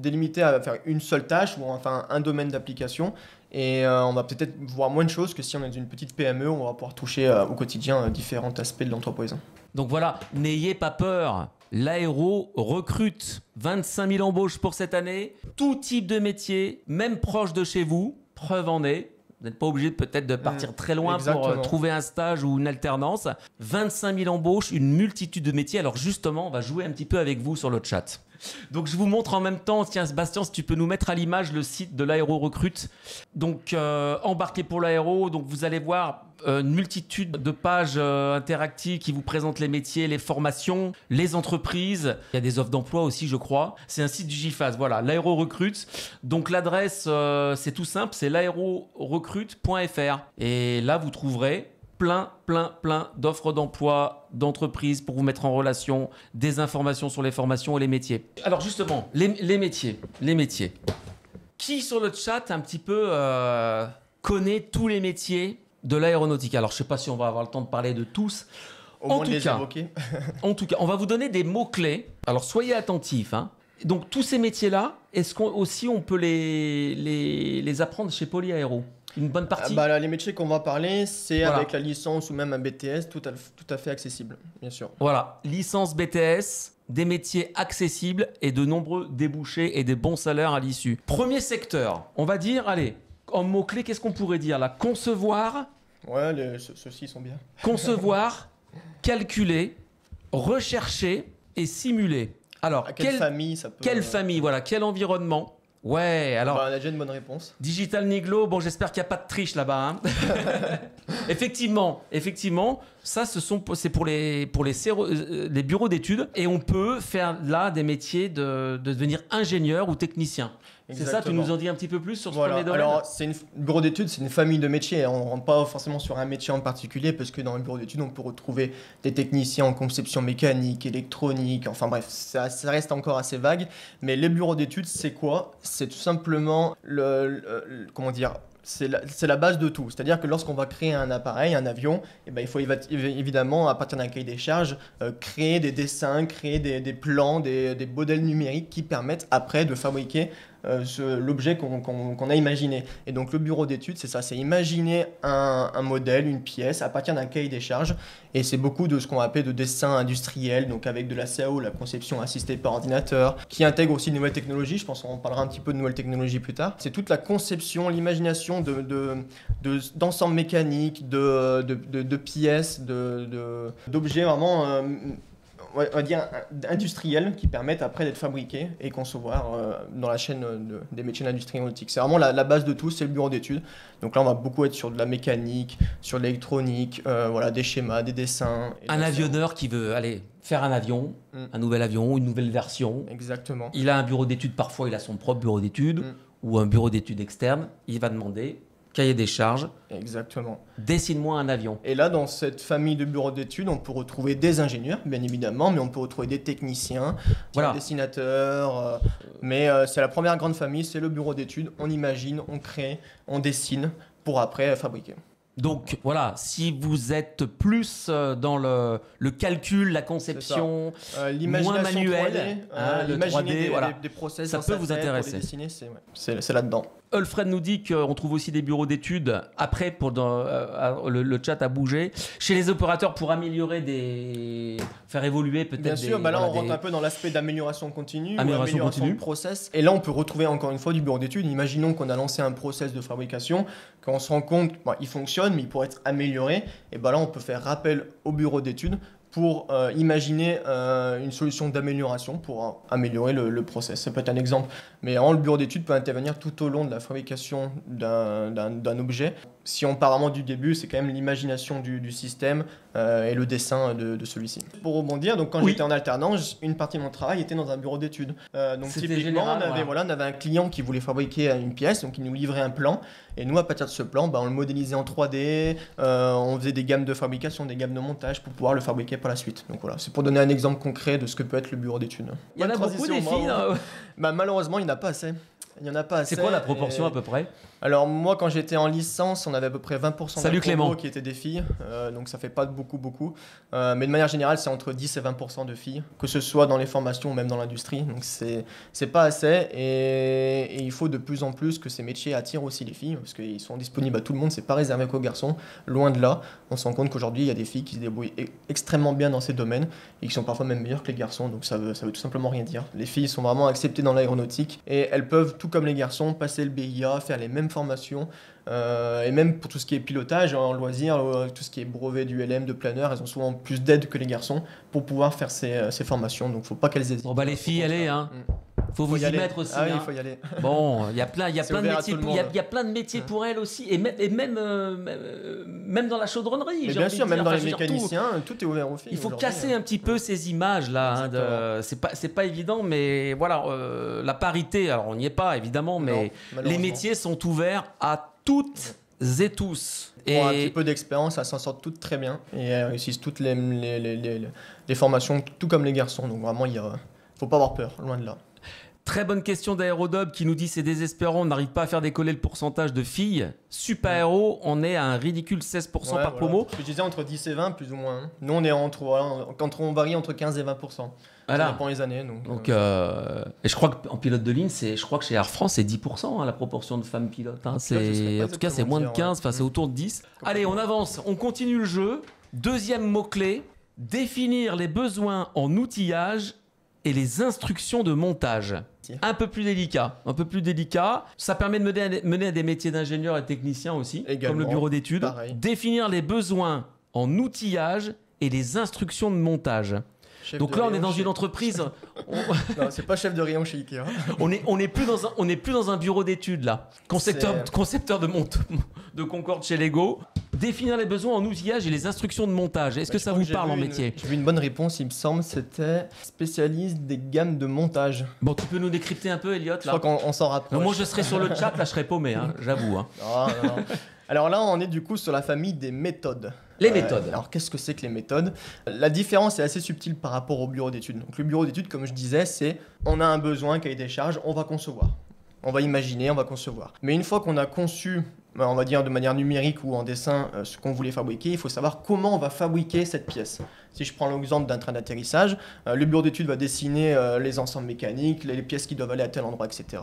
délimité à faire une seule tâche ou enfin un domaine d'application. Et on va peut-être voir moins de choses que si on est dans une petite PME, on va pouvoir toucher au quotidien différents aspects de l'entreprise. Donc voilà, n'ayez pas peur. L'Aéro recrute 25 000 embauches pour cette année. Tout type de métier, même proche de chez vous. Preuve en est. Vous n'êtes pas obligé peut-être de partir très loin pour trouver un stage ou une alternance. 25 000 embauches, une multitude de métiers. Alors justement, on va jouer un petit peu avec vous sur le chat. Donc je vous montre en même temps, tiens Bastien, si tu peux nous mettre à l'image le site de l'Aéro Recrute. Donc embarqué pour l'Aéro, donc vous allez voir une multitude de pages interactives qui vous présentent les métiers, les formations, les entreprises. Il y a des offres d'emploi aussi, je crois. C'est un site du GIFAS, voilà, l'Aéro Recrute. Donc l'adresse, c'est tout simple, c'est l'aérorecrute.fr. Et là, vous trouverez plein d'offres d'emploi, d'entreprises pour vous mettre en relation, des informations sur les formations et les métiers. Alors justement, les métiers. Qui sur le chat un petit peu connaît tous les métiers de l'aéronautique? Alors je ne sais pas si on va avoir le temps de parler de tous. En tout cas, on va vous donner des mots-clés. Alors soyez attentifs. Hein. Donc tous ces métiers-là, est-ce qu'on peut les apprendre chez Polyaéro? Une bonne partie. Les métiers qu'on va parler, c'est avec la licence ou même un BTS, tout à fait accessible, bien sûr. Voilà, licence BTS, des métiers accessibles et de nombreux débouchés et des bons salaires à l'issue. Premier secteur, on va dire, allez, en mots-clés, qu'est-ce qu'on pourrait dire là? Concevoir. Ouais, ceux-ci sont bien. Concevoir, calculer, rechercher et simuler. Alors, quelle famille ça peut... Quelle famille, voilà, quel environnement? Ouais, alors... on a déjà une bonne réponse. Digital Niglo, bon, j'espère qu'il n'y a pas de triche là-bas. Hein. Effectivement, ça, c'est pour les bureaux d'études. Et on peut faire là des métiers de devenir ingénieur ou technicien. Exactement. C'est ça, tu nous en dis un petit peu plus sur ce premier domaine? Alors, bureau d'études, c'est une famille de métiers. On ne rentre pas forcément sur un métier en particulier parce que dans le bureau d'études, on peut retrouver des techniciens en conception mécanique, électronique, enfin bref, ça reste encore assez vague. Mais les bureaux d'études, c'est quoi? C'est tout simplement comment dire, c'est la base de tout. C'est-à-dire que lorsqu'on va créer un appareil, un avion, il faut évidemment, à partir d'un cahier des charges, créer des dessins, créer des plans, des modèles numériques qui permettent après de fabriquer l'objet qu'on a imaginé. Et donc le bureau d'études, c'est ça, c'est imaginer un modèle, une pièce à partir d'un cahier des charges. Et c'est beaucoup de ce qu'on va appeler de dessin industriel, donc avec de la CAO, la conception assistée par ordinateur, qui intègre aussi de nouvelles technologies. Je pense qu'on parlera un petit peu de nouvelles technologies plus tard. C'est toute la conception, l'imagination d'ensembles mécaniques, de pièces, d'objets vraiment, on va dire, industriels qui permettent après d'être fabriqués et concevoir dans la chaîne des métiers de l'industrie aéronautique. C'est vraiment la base de tout, c'est le bureau d'études. Donc là, on va beaucoup être sur de la mécanique, sur de l'électronique, voilà, des schémas, des dessins. Un avionneur qui veut aller faire un avion, un nouvel avion, une nouvelle version. Exactement. Il a un bureau d'études, parfois il a son propre bureau d'études ou un bureau d'études externe. Il va demander cahier des charges. Exactement. Dessine-moi un avion. Et là, dans cette famille de bureaux d'études, on peut retrouver des ingénieurs, bien évidemment, mais on peut retrouver des techniciens, des dessinateurs. Mais c'est la première grande famille, c'est le bureau d'études. On imagine, on crée, on dessine pour après fabriquer. Donc voilà, si vous êtes plus dans le calcul, la conception, moins manuel, 3D, le 3D, voilà, des process ça peut vous intéresser. Pour les dessiner, c'est là-dedans. Alfred nous dit qu'on trouve aussi des bureaux d'études après pour le chat a bougé chez les opérateurs pour améliorer faire évoluer peut-être. Bien sûr, là on rentre un peu dans l'aspect d'amélioration continue, amélioration de process. Et là on peut retrouver encore une fois du bureau d'études. Imaginons qu'on a lancé un process de fabrication, qu'on se rend compte il fonctionne mais il pourrait être amélioré. Et là on peut faire appel au bureau d'études pour imaginer une solution d'amélioration pour améliorer le process. Ça peut être un exemple. Mais le bureau d'études peut intervenir tout au long de la fabrication d'un objet. Si on part vraiment du début, c'est quand même l'imagination du système et le dessin de celui-ci. Pour rebondir, donc quand j'étais en alternance, une partie de mon travail était dans un bureau d'études. Donc typiquement, on avait un client qui voulait fabriquer une pièce, donc il nous livrait un plan. Et nous, à partir de ce plan, on le modélisait en 3D, on faisait des gammes de fabrication, des gammes de montage pour pouvoir le fabriquer par la suite. Donc voilà, c'est pour donner un exemple concret de ce que peut être le bureau d'études. Il y en a beaucoup des filles malheureusement, il n'y en a pas assez. C'est quoi la proportion à peu près? Alors moi, quand j'étais en licence, on avait à peu près 20% Salut Clément qui étaient des filles, donc ça fait pas beaucoup. Mais de manière générale, c'est entre 10 et 20% de filles, que ce soit dans les formations ou même dans l'industrie. Donc c'est pas assez et il faut de plus en plus que ces métiers attirent aussi les filles, parce qu'ils sont disponibles à tout le monde, c'est pas réservé qu'aux garçons, loin de là. On se rend compte qu'aujourd'hui, il y a des filles qui se débrouillent extrêmement bien dans ces domaines et qui sont parfois même meilleures que les garçons, donc ça veut tout simplement rien dire. Les filles sont vraiment acceptées dans l'aéronautique et elles peuvent, tout comme les garçons, passer le BIA, faire les mêmes formations et même pour tout ce qui est pilotage en loisir, tout ce qui est brevet du LM, de planeur, elles ont souvent plus d'aide que les garçons pour pouvoir faire ces formations, donc faut pas qu'elles hésitent. Bon les filles, allez faut vous y mettre aussi. Ah oui, il faut y aller. Bon, il y a plein de métiers, il y a plein de métiers pour elles aussi, et même dans la chaudronnerie. Mais bien sûr, même dans les mécaniciens, tout est ouvert aux filles. Il faut casser un petit peu ces images là. C'est pas évident, mais voilà, la parité. Alors on n'y est pas évidemment, mais les métiers sont ouverts à toutes et tous. Pour un petit peu d'expérience, elles s'en sortent toutes très bien et elles réussissent toutes les formations, tout comme les garçons. Donc vraiment, il faut pas avoir peur, loin de là. Très bonne question d'Aérodob qui nous dit c'est désespérant, on n'arrive pas à faire décoller le pourcentage de filles. Super Aéro, on est à un ridicule 16% par promo. Je disais entre 10 et 20 plus ou moins. Nous on est on varie entre 15 et 20%. Voilà. Ça dépend les années. Donc, et je crois qu'en pilote de ligne, je crois que chez Air France c'est 10% la proportion de femmes pilotes. En tout cas c'est moins de 15, c'est autour de 10. Allez, on avance, on continue le jeu. Deuxième mot-clé, définir les besoins en outillage et les instructions de montage. Un peu plus délicat. Ça permet de mener à des métiers d'ingénieur et technicien aussi, également, comme le bureau d'études. Pareil. Définir les besoins en outillage et les instructions de montage. Donc là, on est dans une entreprise. Non, c'est pas chef de rayon chez Ikea. On n'est plus dans un bureau d'études là. Concepteur de Concorde chez Lego. Définir les besoins en outillage et les instructions de montage. Est-ce que ça vous parle en métier? J'ai vu une bonne réponse, il me semble, c'était spécialiste des gammes de montage. Bon, tu peux nous décrypter un peu, Elliot là? Je crois qu'on s'en rapproche. Non, moi, je serais sur le chat, là, je serais paumé, j'avoue. Non. Alors là, on est du coup sur la famille des méthodes. Les méthodes. Alors qu'est-ce que c'est que les méthodes? La différence est assez subtile par rapport au bureau d'études. Donc le bureau d'études, comme je disais, c'est on a un besoin, cahier des charges, on va concevoir. On va imaginer, on va concevoir. Mais une fois qu'on a conçu, on va dire de manière numérique ou en dessin, ce qu'on voulait fabriquer, il faut savoir comment on va fabriquer cette pièce. Si je prends l'exemple d'un train d'atterrissage, le bureau d'études va dessiner les ensembles mécaniques, les pièces qui doivent aller à tel endroit, etc.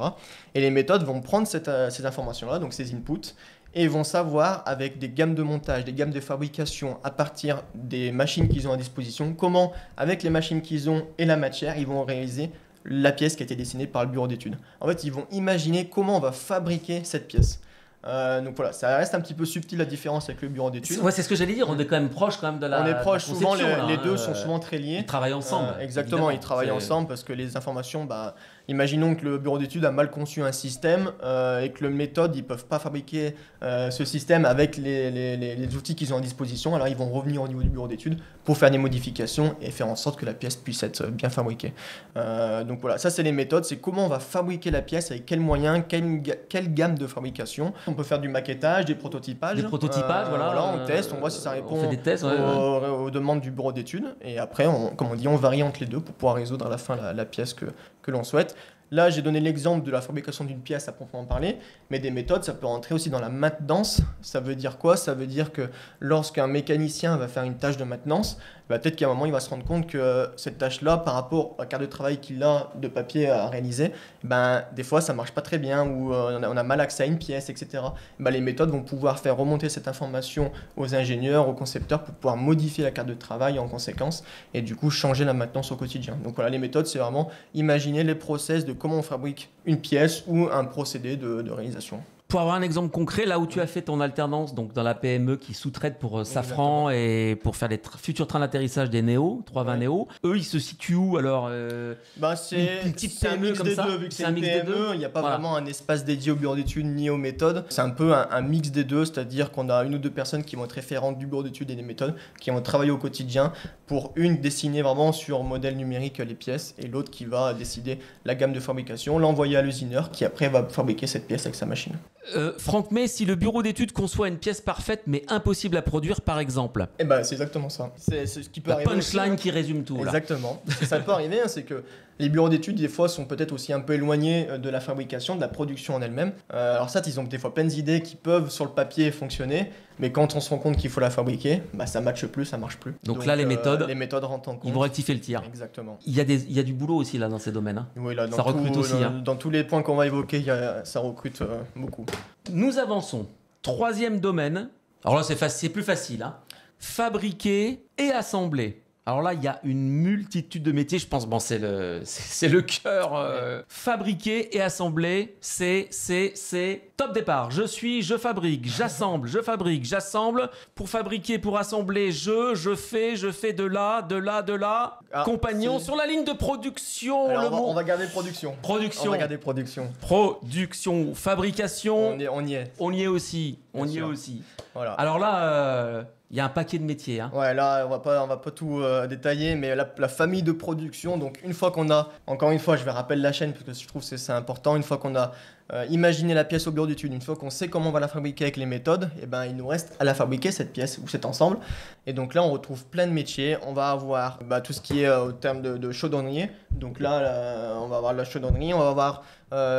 Et les méthodes vont prendre ces informations-là, donc ces inputs, et vont savoir, avec des gammes de montage, des gammes de fabrication, à partir des machines qu'ils ont à disposition, comment, avec les machines qu'ils ont et la matière, ils vont réaliser la pièce qui a été dessinée par le bureau d'études. En fait, ils vont imaginer comment on va fabriquer cette pièce. Donc voilà, ça reste un petit peu subtil la différence avec le bureau d'études. Ouais, c'est ce que j'allais dire, on est quand même proche quand même de la On est proche, de la souvent conception, les là, deux sont souvent très liés. Ils travaillent ensemble. Exactement, ils travaillent ensemble parce que les informations, imaginons que le bureau d'études a mal conçu un système et que le méthode, ils ne peuvent pas fabriquer ce système avec les outils qu'ils ont à disposition. Alors ils vont revenir au niveau du bureau d'études pour faire des modifications et faire en sorte que la pièce puisse être bien fabriquée. Donc voilà, ça c'est les méthodes, c'est comment on va fabriquer la pièce, avec quels moyens, quelle gamme de fabrication. On peut faire du maquettage, des prototypages. Des prototypages, voilà. On teste, on voit si ça répond on fait des tests, aux demandes du bureau d'études. Et après, comme on dit, on varie entre les deux pour pouvoir résoudre à la fin la pièce que l'on souhaite. Là, j'ai donné l'exemple de la fabrication d'une pièce à proprement parler, mais des méthodes, ça peut rentrer aussi dans la maintenance. Ça veut dire quoi? Ça veut dire que lorsqu'un mécanicien va faire une tâche de maintenance, peut-être qu'à un moment, il va se rendre compte que cette tâche-là, par rapport à la carte de travail qu'il a de papier à réaliser, des fois, ça ne marche pas très bien ou on a mal accès à une pièce, etc. Les méthodes vont pouvoir faire remonter cette information aux ingénieurs, aux concepteurs pour pouvoir modifier la carte de travail en conséquence et du coup changer la maintenance au quotidien. Donc voilà, les méthodes, c'est vraiment imaginer les process de comment on fabrique une pièce ou un procédé de réalisation. Pour avoir un exemple concret, là où tu as fait ton alternance, donc dans la PME qui sous-traite pour Safran et pour faire les futurs trains d'atterrissage des Néo, 320 Néo, eux ils se situent où alors c'est une petite un PME mix comme des ça, deux, vu que c'est un une mix des deux. PME, il n'y a pas vraiment un espace dédié au bureau d'études ni aux méthodes. C'est un peu un mix des deux, c'est-à-dire qu'on a une ou deux personnes qui vont être référentes du bureau d'études et des méthodes, qui vont travailler au quotidien pour une dessiner vraiment sur modèle numérique les pièces et l'autre qui va décider la gamme de fabrication, l'envoyer à l'usineur qui après va fabriquer cette pièce avec sa machine. Franck, mais si le bureau d'études conçoit une pièce parfaite mais impossible à produire par exemple, c'est exactement ça. C'est ce qui peut la arriver. punchline aussi, qui résume tout. Exactement. Ça peut arriver, c'est que les bureaux d'études, des fois, sont peut-être aussi un peu éloignés de la fabrication, de la production en elle-même. Alors ça, ils ont des fois plein d'idées qui peuvent, sur le papier, fonctionner, mais quand on se rend compte qu'il faut la fabriquer, ça ne matche plus, ça ne marche plus. Donc là, les méthodes rentrent en compte. Ils vont rectifier le tir. Exactement. Il y a du boulot aussi là dans ces domaines. Oui, là, ça recrute aussi. Dans tous les points qu'on va évoquer, ça recrute beaucoup. Nous avançons. Troisième domaine. Alors là, c'est plus facile. Fabriquer et assembler. Alors là, il y a une multitude de métiers. Je pense, c'est le cœur. Fabriquer et assembler, c'est top départ. Je fabrique, j'assemble, je fabrique, j'assemble. Pour fabriquer, pour assembler, je fais de là. Compagnon sur la ligne de production. Alors, on va garder production. Production. On va garder production. Production, fabrication. On y est. On y est aussi. Voilà. Alors là, il y a un paquet de métiers. Ouais, là, on va pas tout détailler, mais la famille de production, donc une fois qu'on a, encore une fois, je vais rappeler la chaîne, parce que je trouve que c'est important, une fois qu'on a imaginé la pièce au bureau d'études, une fois qu'on sait comment on va la fabriquer avec les méthodes, il nous reste à la fabriquer, cette pièce ou cet ensemble. Et donc là, on retrouve plein de métiers. On va avoir tout ce qui est au terme de chaudronnier. Donc là, on va avoir la chaudronnerie, on va avoir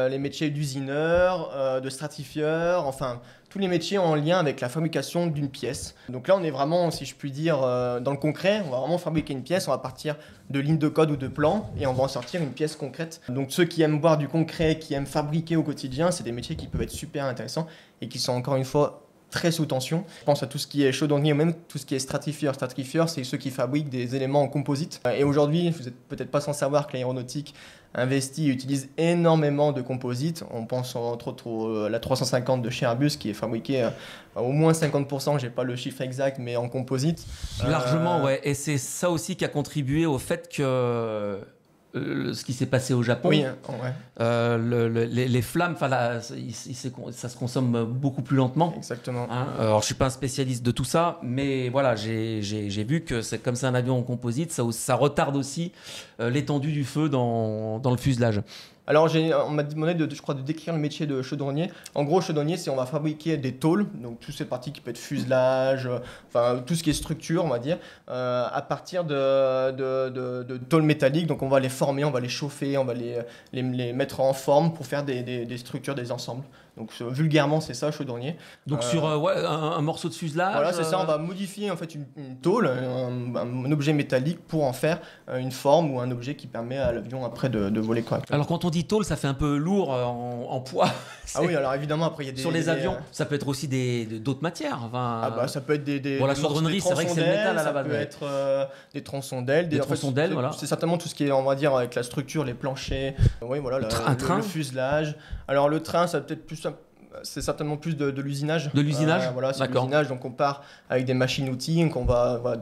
les métiers d'usineur, de stratifieur, enfin tous les métiers en lien avec la fabrication d'une pièce. Donc là, on est vraiment, si je puis dire, dans le concret. On va vraiment fabriquer une pièce, on va partir de lignes de code ou de plans et on va en sortir une pièce concrète. Donc ceux qui aiment voir du concret, qui aiment fabriquer au quotidien, c'est des métiers qui peuvent être super intéressants et qui sont encore une fois très sous tension. Je pense à tout ce qui est chaudronnier ou même tout ce qui est stratifieur. Stratifieur, c'est ceux qui fabriquent des éléments en composite. Et aujourd'hui, vous n'êtes peut-être pas sans savoir que l'aéronautique investit et utilise énormément de composites. On pense entre autres à la 350 de chez Airbus qui est fabriquée au moins 50%, j'ai pas le chiffre exact, mais en composite. Largement, ouais. Et c'est ça aussi qui a contribué au fait que ce qui s'est passé au Japon, oui, les flammes, ça se consomme beaucoup plus lentement. Exactement. Alors, je suis pas un spécialiste de tout ça, mais voilà, j'ai vu que c'est comme c'est un avion en composite, ça retarde aussi l'étendue du feu dans le fuselage. Alors, on m'a demandé je crois, de décrire le métier de chaudronnier. En gros, chaudronnier, c'est on va fabriquer des tôles, donc toutes ces parties qui peuvent être fuselage, enfin tout ce qui est structure, on va dire, à partir de tôles métalliques. Donc, on va les former, on va les chauffer, on va les mettre en forme pour faire des structures, des ensembles. Donc, vulgairement, c'est ça, chaudronnier. Donc sur un morceau de fuselage. Voilà, c'est ça, on va modifier en fait une tôle, un objet métallique pour en faire une forme ou un objet qui permet à l'avion après de voler correctement. Alors quand on dit tôle, ça fait un peu lourd en poids. Ah oui, alors évidemment, après il y a des... Sur les avions, ça peut être aussi d'autres matières. Enfin, ah bah ça peut être des bon, la chaudronnerie, c'est vrai que c'est le métal à la base. Ça peut être des tronçons d'ailes. Des tronçons d'ailes, voilà. C'est certainement tout ce qui est, on va dire, avec la structure, les planchers, oui, voilà, train. Le fuselage. Alors le train, ça peut être plus... C'est certainement plus de l'usinage. De l'usinage voilà, c'est l'usinage. Donc on part avec des machines-outils, donc on va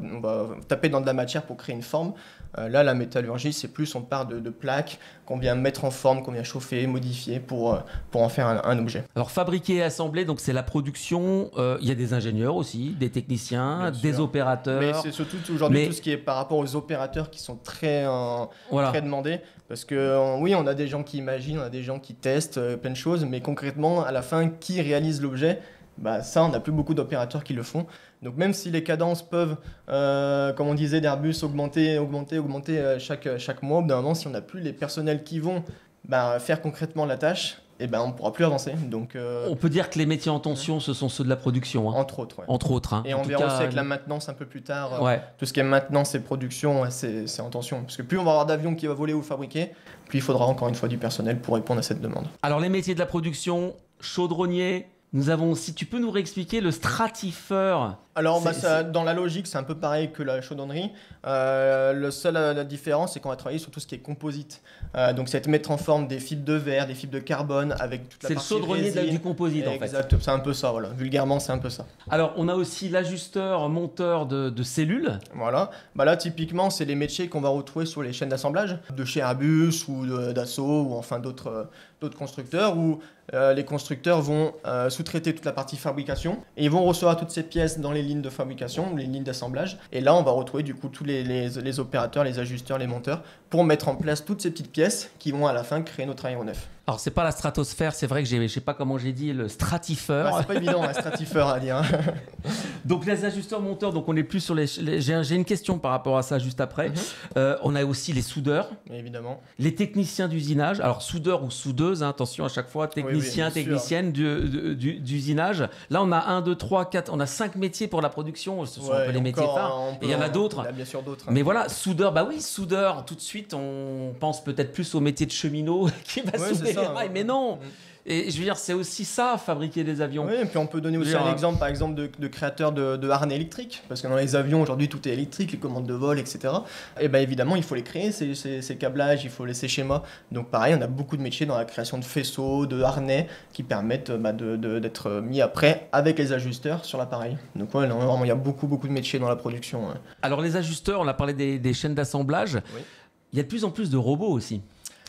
taper dans de la matière pour créer une forme. Là, la métallurgie, c'est plus on part de plaques qu'on vient mettre en forme, qu'on vient chauffer, modifier pour en faire un objet. Alors fabriquer et assembler, donc c'est la production. Il y a des ingénieurs aussi, des techniciens, des opérateurs. Mais c'est surtout aujourd'hui tout ce qui est par rapport aux opérateurs qui sont très demandés. Parce que oui, on a des gens qui imaginent, on a des gens qui testent plein de choses, mais concrètement, à la fin, qui réalise l'objet? Bah, ça, on n'a plus beaucoup d'opérateurs qui le font. Donc même si les cadences peuvent, comme on disait, d'Airbus augmenter chaque mois, au bout d'un moment, si on n'a plus les personnels qui vont faire concrètement la tâche, et on ne pourra plus avancer. Donc, on peut dire que les métiers en tension, ce sont ceux de la production. Hein. Entre autres. Ouais. Entre autres. Hein. Et on verra aussi avec la maintenance un peu plus tard. Tout ce qui est maintenance et production, c'est en tension. Parce que plus on va avoir d'avions qui va voler ou fabriquer, plus il faudra encore une fois du personnel pour répondre à cette demande. Alors les métiers de la production, chaudronnier. Nous avons aussi, tu peux nous réexpliquer le stratifeur? Alors, dans la logique, c'est un peu pareil que la chaudronnerie. La différence, c'est qu'on va travailler sur tout ce qui est composite. Donc, c'est mettre en forme des fibres de verre, des fibres de carbone avec toute la partie C'est le chaudronnier du composite, en fait. Exact, c'est un peu ça, voilà. Vulgairement, c'est un peu ça. Alors, on a aussi l'ajusteur, monteur de cellules. Voilà. Là, typiquement, c'est les métiers qu'on va retrouver sur les chaînes d'assemblage de chez Airbus ou d'Assaut ou enfin d'autres constructeurs où les constructeurs vont sous-traiter toute la partie fabrication et ils vont recevoir toutes ces pièces dans les lignes de fabrication, les lignes d'assemblage. Et là, on va retrouver du coup tous les opérateurs, les ajusteurs, les monteurs pour mettre en place toutes ces petites pièces qui vont à la fin créer notre aéronef. Alors, c'est pas la stratosphère, c'est vrai que je sais pas comment j'ai dit, le stratifeur. C'est pas évident, un stratifeur à dire. Donc, les ajusteurs monteurs, donc on est plus sur j'ai une question par rapport à ça juste après. On a aussi les soudeurs. Évidemment. Les techniciens d'usinage. Alors, soudeur ou soudeuse, hein, attention à chaque fois, technicienne d'usinage. Là, on a 1, 2, 3, 4, on a 5 métiers pour la production. Ce sont un peu les métiers phares. Et il y en a d'autres. Il y a bien sûr d'autres. Mais voilà, soudeur, soudeur, tout de suite, on pense peut-être plus au métier de cheminot qui va souder les rails, mais non. Et je veux dire, c'est aussi ça, fabriquer des avions. Oui, et puis on peut donner aussi un exemple, par exemple, de créateurs de harnais électriques. Parce que dans les avions, aujourd'hui, tout est électrique, les commandes de vol, etc. Et évidemment, il faut les créer, ces câblages, il faut ces schémas. Donc pareil, on a beaucoup de métiers dans la création de faisceaux, de harnais, qui permettent d'être mis après avec les ajusteurs sur l'appareil. Donc vraiment, il y a beaucoup de métiers dans la production. Alors les ajusteurs, on a parlé des chaînes d'assemblage. Oui. Il y a de plus en plus de robots aussi.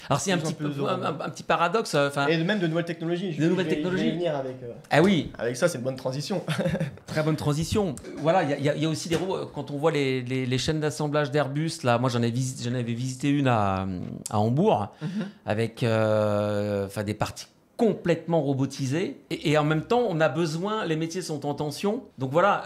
Alors c'est un petit paradoxe. Et même de nouvelles technologies. Je vais venir avec. Ah oui. Avec ça, c'est une bonne transition. Très bonne transition. Voilà, il y a aussi des robots. Quand on voit les chaînes d'assemblage d'Airbus, là, moi j'en avais visité une à Hambourg avec des parties complètement robotisées et en même temps on a besoin, les métiers sont en tension, donc voilà,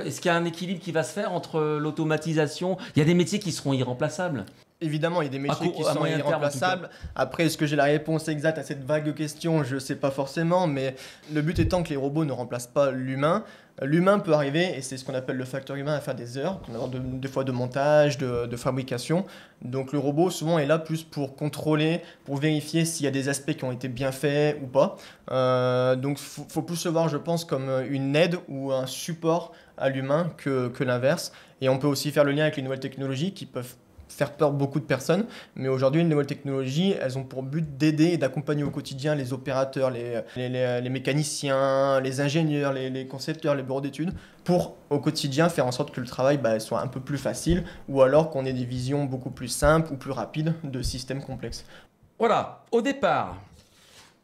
est-ce qu'il y a un équilibre qui va se faire entre l'automatisation? Il y a des métiers qui seront irremplaçables. Évidemment, il y a des métiers qui sont irremplaçables. Après, est-ce que j'ai la réponse exacte à cette vague question? Je ne sais pas forcément, mais le but étant que les robots ne remplacent pas l'humain. L'humain peut arriver, et c'est ce qu'on appelle le facteur humain, à faire des heures, des fois de montage, de fabrication. Donc le robot, souvent, est là plus pour contrôler, pour vérifier s'il y a des aspects qui ont été bien faits ou pas. Donc il faut plus le voir, je pense, comme une aide ou un support à l'humain que l'inverse. Et on peut aussi faire le lien avec les nouvelles technologies qui peuvent faire peur beaucoup de personnes, mais aujourd'hui les nouvelles technologies, elles ont pour but d'aider et d'accompagner au quotidien les opérateurs, les mécaniciens, les ingénieurs, les concepteurs, les bureaux d'études, pour au quotidien faire en sorte que le travail soit un peu plus facile, ou alors qu'on ait des visions beaucoup plus simples ou plus rapides de systèmes complexes. Voilà, au départ,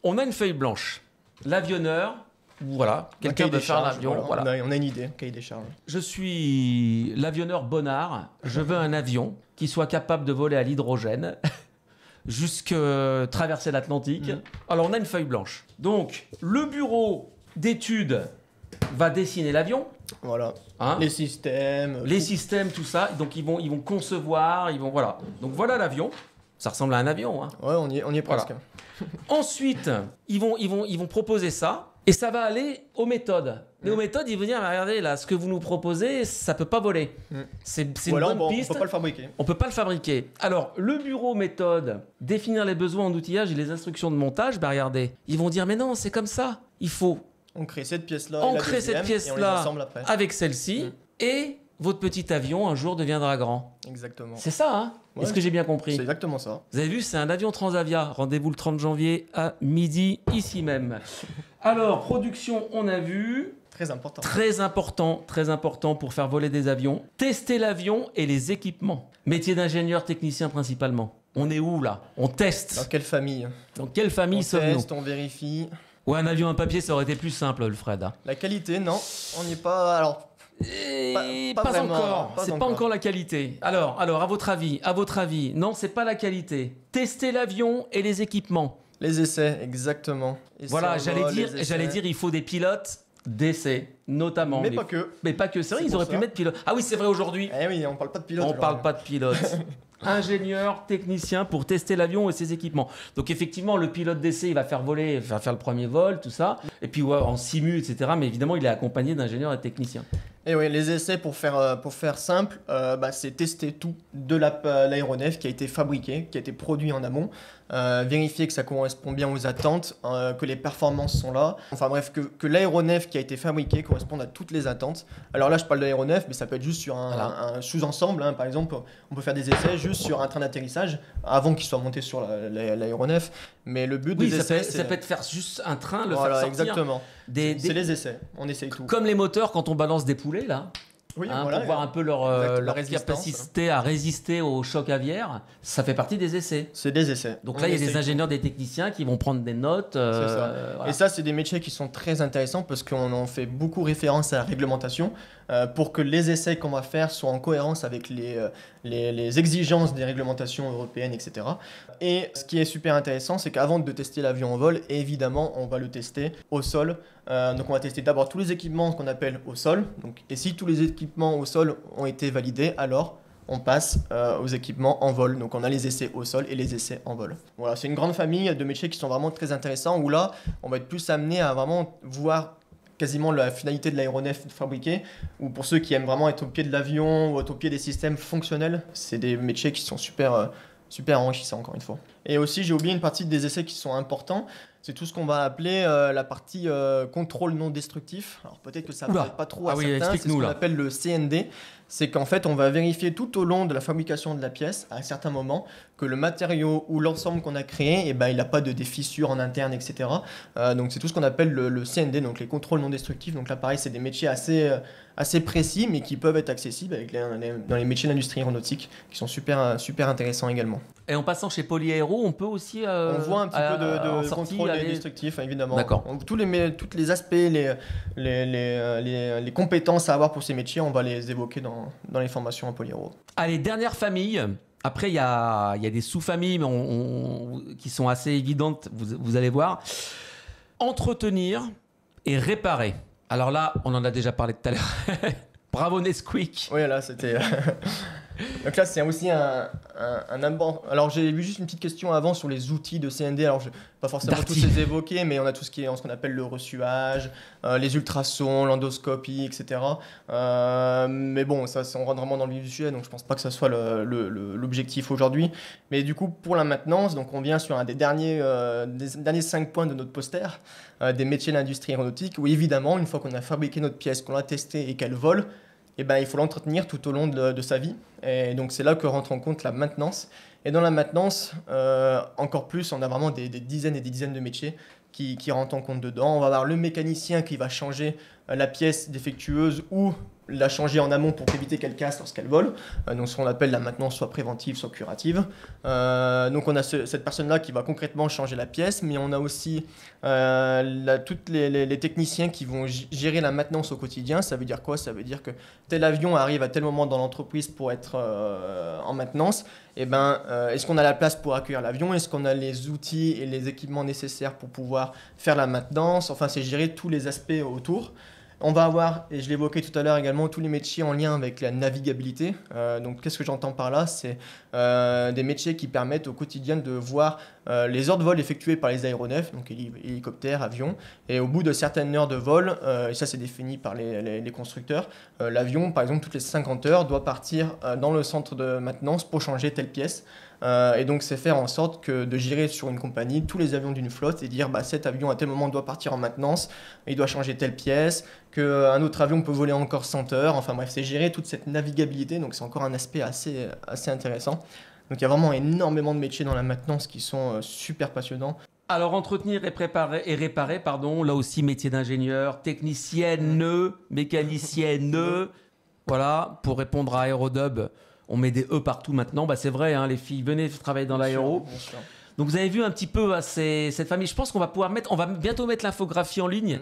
on a une feuille blanche, l'avionneur. Voilà, quelqu'un veut faire l'avion. Voilà. On a une idée, cahier des charges. Je suis l'avionneur Bonnard. Je veux un avion qui soit capable de voler à l'hydrogène. jusque traverser l'Atlantique. Alors on a une feuille blanche. Donc le bureau d'études va dessiner l'avion. Voilà. Hein, les systèmes, tout ça. Donc ils vont concevoir, voilà. Donc voilà l'avion. Ça ressemble à un avion. Hein. Ouais, on y est presque. Voilà. Ensuite, ils vont proposer ça. Et ça va aller aux méthodes. Mais aux méthodes, ils vont dire, regardez, là, ce que vous nous proposez, ça peut pas voler. C'est une bonne piste. On peut pas le fabriquer. On peut pas le fabriquer. Alors, le bureau méthode, définir les besoins en outillage et les instructions de montage, regardez, ils vont dire, mais non, c'est comme ça. Il faut on crée cette pièce-là, on crée cette pièce-là avec celle-ci, et votre petit avion, un jour, deviendra grand. Exactement. C'est ça, hein? Ouais, est-ce que j'ai bien compris? C'est exactement ça. Vous avez vu, c'est un avion Transavia. Rendez-vous le 30 janvier à midi, ici même. Alors, production, on a vu. Très important. Très important pour faire voler des avions. Tester l'avion et les équipements. Métier d'ingénieur technicien principalement. On est où là? On teste. Dans quelle famille? Dans quelle famille sommes-nous? On teste, on vérifie. Ouais, un avion à papier, ça aurait été plus simple, Alfred. La qualité, non. On n'y est pas... Alors... Pas vraiment, encore. C'est pas encore la qualité. Alors, à votre avis, non, c'est pas la qualité. Tester l'avion et les équipements. Les essais, exactement. Voilà, j'allais dire, il faut des pilotes d'essais, notamment. Mais pas que. Mais pas que. C'est vrai, ils auraient pu mettre pilote. Ah oui, c'est vrai aujourd'hui. Eh oui, on parle pas de pilote. On parle pas de pilote. Ingénieur, technicien pour tester l'avion et ses équipements. Donc effectivement, le pilote d'essai, il va faire le premier vol, tout ça. Et puis ouais, en simu, etc. Mais évidemment, il est accompagné d'ingénieurs et techniciens. Et oui, les essais, pour faire simple, c'est tester tout de l'aéronef qui a été fabriqué, qui a été produit en amont, vérifier que ça correspond bien aux attentes, que les performances sont là. Enfin bref, que l'aéronef qui a été fabriqué corresponde à toutes les attentes. Alors là, je parle de l'aéronef, mais ça peut être juste sur un sous-ensemble. Hein. Par exemple, on peut faire des essais juste sur un train d'atterrissage avant qu'il soit monté sur l'aéronef. Mais le but des essais, ça peut être faire juste un train, le voilà, faire sortir. Exactement. C'est les essais, on essaye tout. Comme les moteurs quand on balance des poulets là. Oui, pour voir un peu leur capacité à résister au choc aviaire, ça fait partie des essais. C'est des essais. Donc là, il y a des ingénieurs, des techniciens qui vont prendre des notes. C'est ça. Voilà. Et ça, c'est des métiers qui sont très intéressants parce qu'on en fait beaucoup référence à la réglementation pour que les essais qu'on va faire soient en cohérence avec les exigences des réglementations européennes, etc. Et ce qui est super intéressant, c'est qu'avant de tester l'avion en vol, évidemment, on va le tester au sol. Donc on va tester d'abord tous les équipements qu'on appelle au sol. Et si tous les équipements au sol ont été validés, alors on passe aux équipements en vol. Donc on a les essais au sol et les essais en vol. Voilà, c'est une grande famille de métiers qui sont vraiment très intéressants où là, on va être plus amené à vraiment voir quasiment la finalité de l'aéronef fabriqué, ou pour ceux qui aiment vraiment être au pied de l'avion ou être au pied des systèmes fonctionnels, c'est des métiers qui sont super enrichissants encore une fois. Et aussi, j'ai oublié une partie des essais qui sont importants, c'est tout ce qu'on va appeler la partie contrôle non destructif. Alors peut-être que ça ne parle pas trop à certains, c'est ce qu'on appelle le CND. C'est qu'en fait, on va vérifier tout au long de la fabrication de la pièce, à un certain moment, que le matériau ou l'ensemble qu'on a créé, il n'a pas de fissures en interne, etc. Donc c'est tout ce qu'on appelle le CND, donc les contrôles non destructifs. Donc là, pareil, c'est des métiers assez précis, mais qui peuvent être accessibles dans les métiers de l'industrie aéronautique, qui sont super intéressants également. Et en passant chez Polyaéro, on peut aussi... on voit un petit peu de contrôle destructif, évidemment. D'accord. Tous les aspects, les compétences à avoir pour ces métiers, on va les évoquer dans les formations en Polyaéro. Allez, dernière famille. Après, il y a des sous-familles mais qui sont assez évidentes, vous allez voir. Entretenir et réparer. Alors là, on en a déjà parlé tout à l'heure. Bravo Nesquik. Oui, là, c'était... Donc là, c'est aussi un Alors, j'ai vu juste une petite question avant sur les outils de CND. Alors, je ne vais pas forcément tous les évoquer, mais on a tout ce qui est ce qu'on appelle le ressuage, les ultrasons, l'endoscopie, etc. Mais bon, ça, on rentre vraiment dans le vif du sujet, donc je ne pense pas que ça soit l'objectif aujourd'hui. Mais du coup, pour la maintenance, donc on vient sur un des derniers 5 points de notre poster, des métiers de l'industrie aéronautique, où évidemment, une fois qu'on a fabriqué notre pièce, qu'on l'a testée et qu'elle vole, il faut l'entretenir tout au long de sa vie. Et donc, c'est là que rentre en compte la maintenance. Et dans la maintenance, encore plus, on a vraiment des dizaines et des dizaines de métiers qui rentrent en compte dedans. On va avoir le mécanicien qui va changer la pièce défectueuse ou la changer en amont pour éviter qu'elle casse lorsqu'elle vole. Donc ce qu'on appelle la maintenance soit préventive, soit curative. Donc on a cette personne-là qui va concrètement changer la pièce, mais on a aussi toutes les techniciens qui vont gérer la maintenance au quotidien. Ça veut dire quoi? Ça veut dire que tel avion arrive à tel moment dans l'entreprise pour être en maintenance. Est-ce qu'on a la place pour accueillir l'avion? Est-ce qu'on a les outils et les équipements nécessaires pour pouvoir faire la maintenance? Enfin, c'est gérer tous les aspects autour. On va avoir, et je l'évoquais tout à l'heure également, tous les métiers en lien avec la navigabilité. Donc, qu'est-ce que j'entends par là? C'est des métiers qui permettent au quotidien de voir les heures de vol effectuées par les aéronefs, donc hélicoptères, avions. Et au bout de certaines heures de vol, et ça c'est défini par les constructeurs, l'avion, par exemple, toutes les 50 heures, doit partir dans le centre de maintenance pour changer telle pièce. Et donc c'est faire en sorte que de gérer sur une compagnie tous les avions d'une flotte et dire cet avion à tel moment doit partir en maintenance, il doit changer telle pièce, qu'un autre avion peut voler encore 100 heures, enfin bref, c'est gérer toute cette navigabilité, donc c'est encore un aspect assez intéressant. Donc il y a vraiment énormément de métiers dans la maintenance qui sont super passionnants. Alors entretenir et réparer, là aussi métier d'ingénieur, technicienne, mécanicienne, voilà, pour répondre à Aérodub. On met des E partout maintenant. C'est vrai, hein, les filles, venez travailler dans l'aéro. Donc vous avez vu un petit peu cette famille. Je pense qu'on va on va bientôt mettre l'infographie en ligne.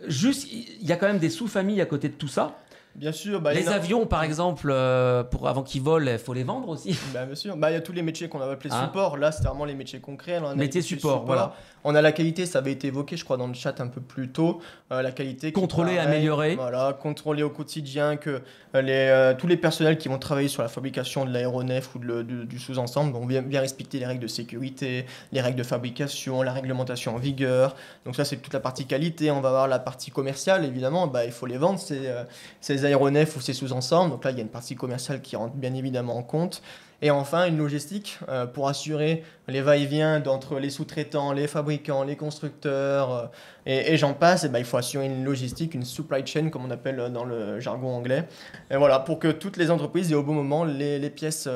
Juste, il y a quand même des sous-familles à côté de tout ça. Bien sûr. Les avions, par exemple, avant qu'ils volent, il faut les vendre aussi. Bien sûr. Il y a tous les métiers qu'on avait appelés support. Là, c'est vraiment les métiers concrets. Métiers support, voilà. On a la qualité, ça avait été évoqué, je crois, dans le chat un peu plus tôt. La qualité. Contrôler, améliorer. Voilà, contrôler au quotidien que tous les personnels qui vont travailler sur la fabrication de l'aéronef ou du sous-ensemble vont bien respecter les règles de sécurité, les règles de fabrication, la réglementation en vigueur. Donc ça, c'est toute la partie qualité. On va avoir la partie commerciale, évidemment. Il faut les vendre, ces aéronefs ou ces sous-ensembles. Donc là, il y a une partie commerciale qui rentre bien évidemment en compte. Et enfin, une logistique pour assurer les va-et-vient entre les sous-traitants, les fabricants, les constructeurs et j'en passe. Il faut assurer une logistique, une supply chain comme on appelle dans le jargon anglais. Et voilà, pour que toutes les entreprises aient au bon moment les pièces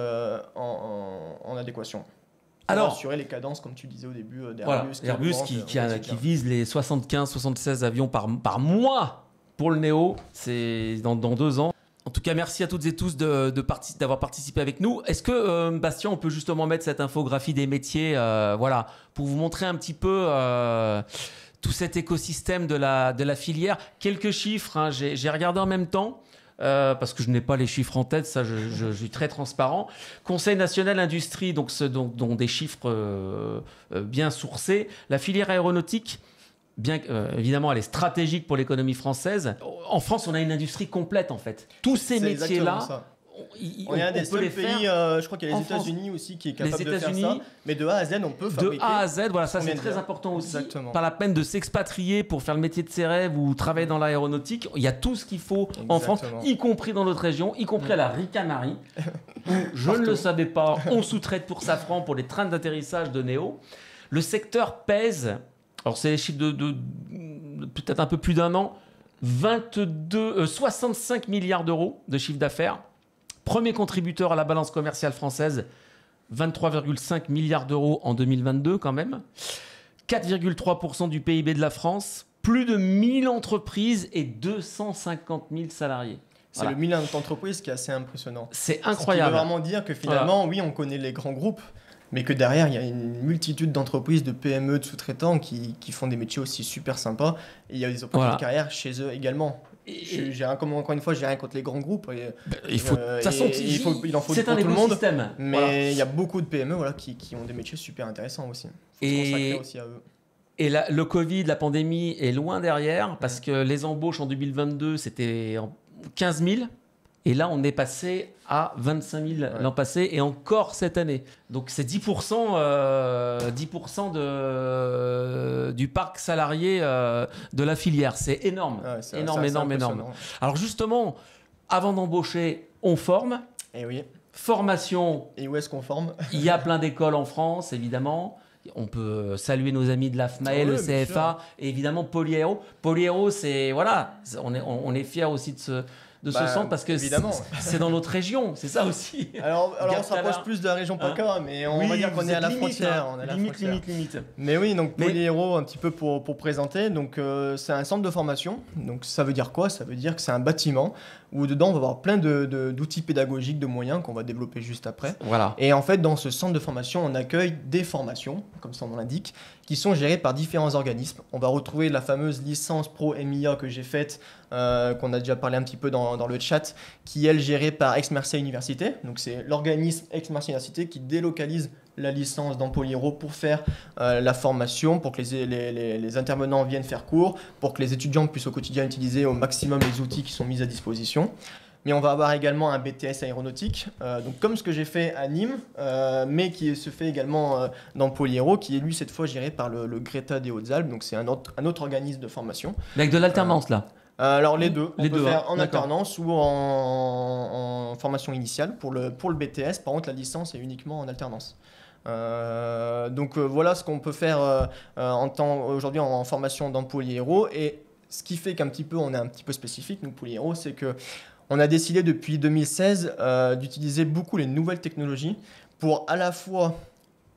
en adéquation. Alors, assurer les cadences, comme tu disais au début, d'Airbus. Voilà, Airbus qui vise les 75-76 avions par mois pour le Néo, c'est dans 2 ans. En tout cas, merci à toutes et tous d'avoir participé avec nous. Est-ce que, Bastien, on peut justement mettre cette infographie des métiers pour vous montrer un petit peu tout cet écosystème de la filière? Quelques chiffres, hein, j'ai regardé en même temps. Parce que je n'ai pas les chiffres en tête, ça je suis très transparent. Conseil national industrie, donc des chiffres bien sourcés. La filière aéronautique, bien évidemment, elle est stratégique pour l'économie française. En France, on a une industrie complète en fait. Tous ces métiers-là, on est un des seuls pays, je crois qu'il y a les États-Unis aussi qui est capable de faire ça. Mais de A à Z, on peut fabriquer. De A à Z, voilà, ça c'est très important aussi. Exactement. Pas la peine de s'expatrier pour faire le métier de ses rêves ou travailler dans l'aéronautique. Il y a tout ce qu'il faut en France, y compris dans notre région, y compris à la Ricamarie. Je ne le savais pas, on sous-traite pour Safran pour les trains d'atterrissage de Néo. Le secteur pèse, alors c'est les chiffres de peut-être un peu plus d'un an, 65 milliards d'euros de chiffre d'affaires. Premier contributeur à la balance commerciale française, 23,5 milliards d'euros en 2022 quand même. 4,3% du PIB de la France, plus de 1000 entreprises et 250 000 salariés. C'est le 1000 entreprises qui est assez impressionnant. C'est incroyable. Ça veut vraiment dire que finalement, oui, on connaît les grands groupes, mais que derrière, il y a une multitude d'entreprises, de PME, de sous-traitants qui font des métiers aussi super sympas. Et il y a des opportunités de carrière chez eux également. Encore une fois, j'ai rien contre les grands groupes. Il faut, de toute façon, il en faut c'est pour un tout le monde. Mais il y a beaucoup de PME qui ont des métiers super intéressants aussi. Il faut se consacrer aussi à eux. Et le Covid, la pandémie est loin derrière parce que les embauches en 2022, c'était 15 000. Et là, on est passé à 25 000 l'an passé et encore cette année. Donc, c'est 10%, du parc salarié de la filière. C'est énorme. C'est énorme. Alors, justement, avant d'embaucher, on forme. Et oui. Formation. Et où est-ce qu'on forme? Il y a plein d'écoles en France, évidemment. On peut saluer nos amis de la FMAE, le CFA et évidemment Polyaéro. Polyaéro, c'est voilà, on est fiers aussi de ce centre parce que évidemment. c'est dans notre région, c'est ça aussi. Alors on se rapproche plus de la région PACA, mais on va dire qu'on est à la frontière. On est à la frontière. Limite. Mais oui, donc Polyhéros, un petit peu pour présenter. Donc c'est un centre de formation. Donc ça veut dire quoi? Ça veut dire que c'est un bâtiment où dedans on va avoir plein d'outils pédagogiques, de moyens qu'on va développer juste après. Voilà. Et en fait, dans ce centre de formation, on accueille des formations, comme son nom l'indique, qui sont gérées par différents organismes. On va retrouver la fameuse licence Pro MIA que j'ai faite, qu'on a déjà parlé un petit peu dans le chat, qui est gérée par Aix-Marseille Université. Donc c'est l'organisme Aix-Marseille Université qui délocalise la licence dans Polyhéros pour faire la formation, pour que les intervenants viennent faire cours, pour que les étudiants puissent au quotidien utiliser au maximum les outils qui sont mis à disposition. Mais on va avoir également un BTS aéronautique, donc comme ce que j'ai fait à Nîmes, mais qui se fait également dans Polyhéros, qui est lui cette fois géré par le Greta des Hautes-Alpes, donc c'est un autre organisme de formation. Mais avec de l'alternance là. Alors les deux, on peut faire en d'accord. alternance ou en formation initiale. Pour le BTS, par contre la licence est uniquement en alternance. Donc voilà ce qu'on peut faire aujourd'hui en formation dans Polyhéros. Et ce qui fait qu'un petit peu, on est un petit peu spécifique, nous Polyhéros, c'est que on a décidé depuis 2016 d'utiliser beaucoup les nouvelles technologies pour à la fois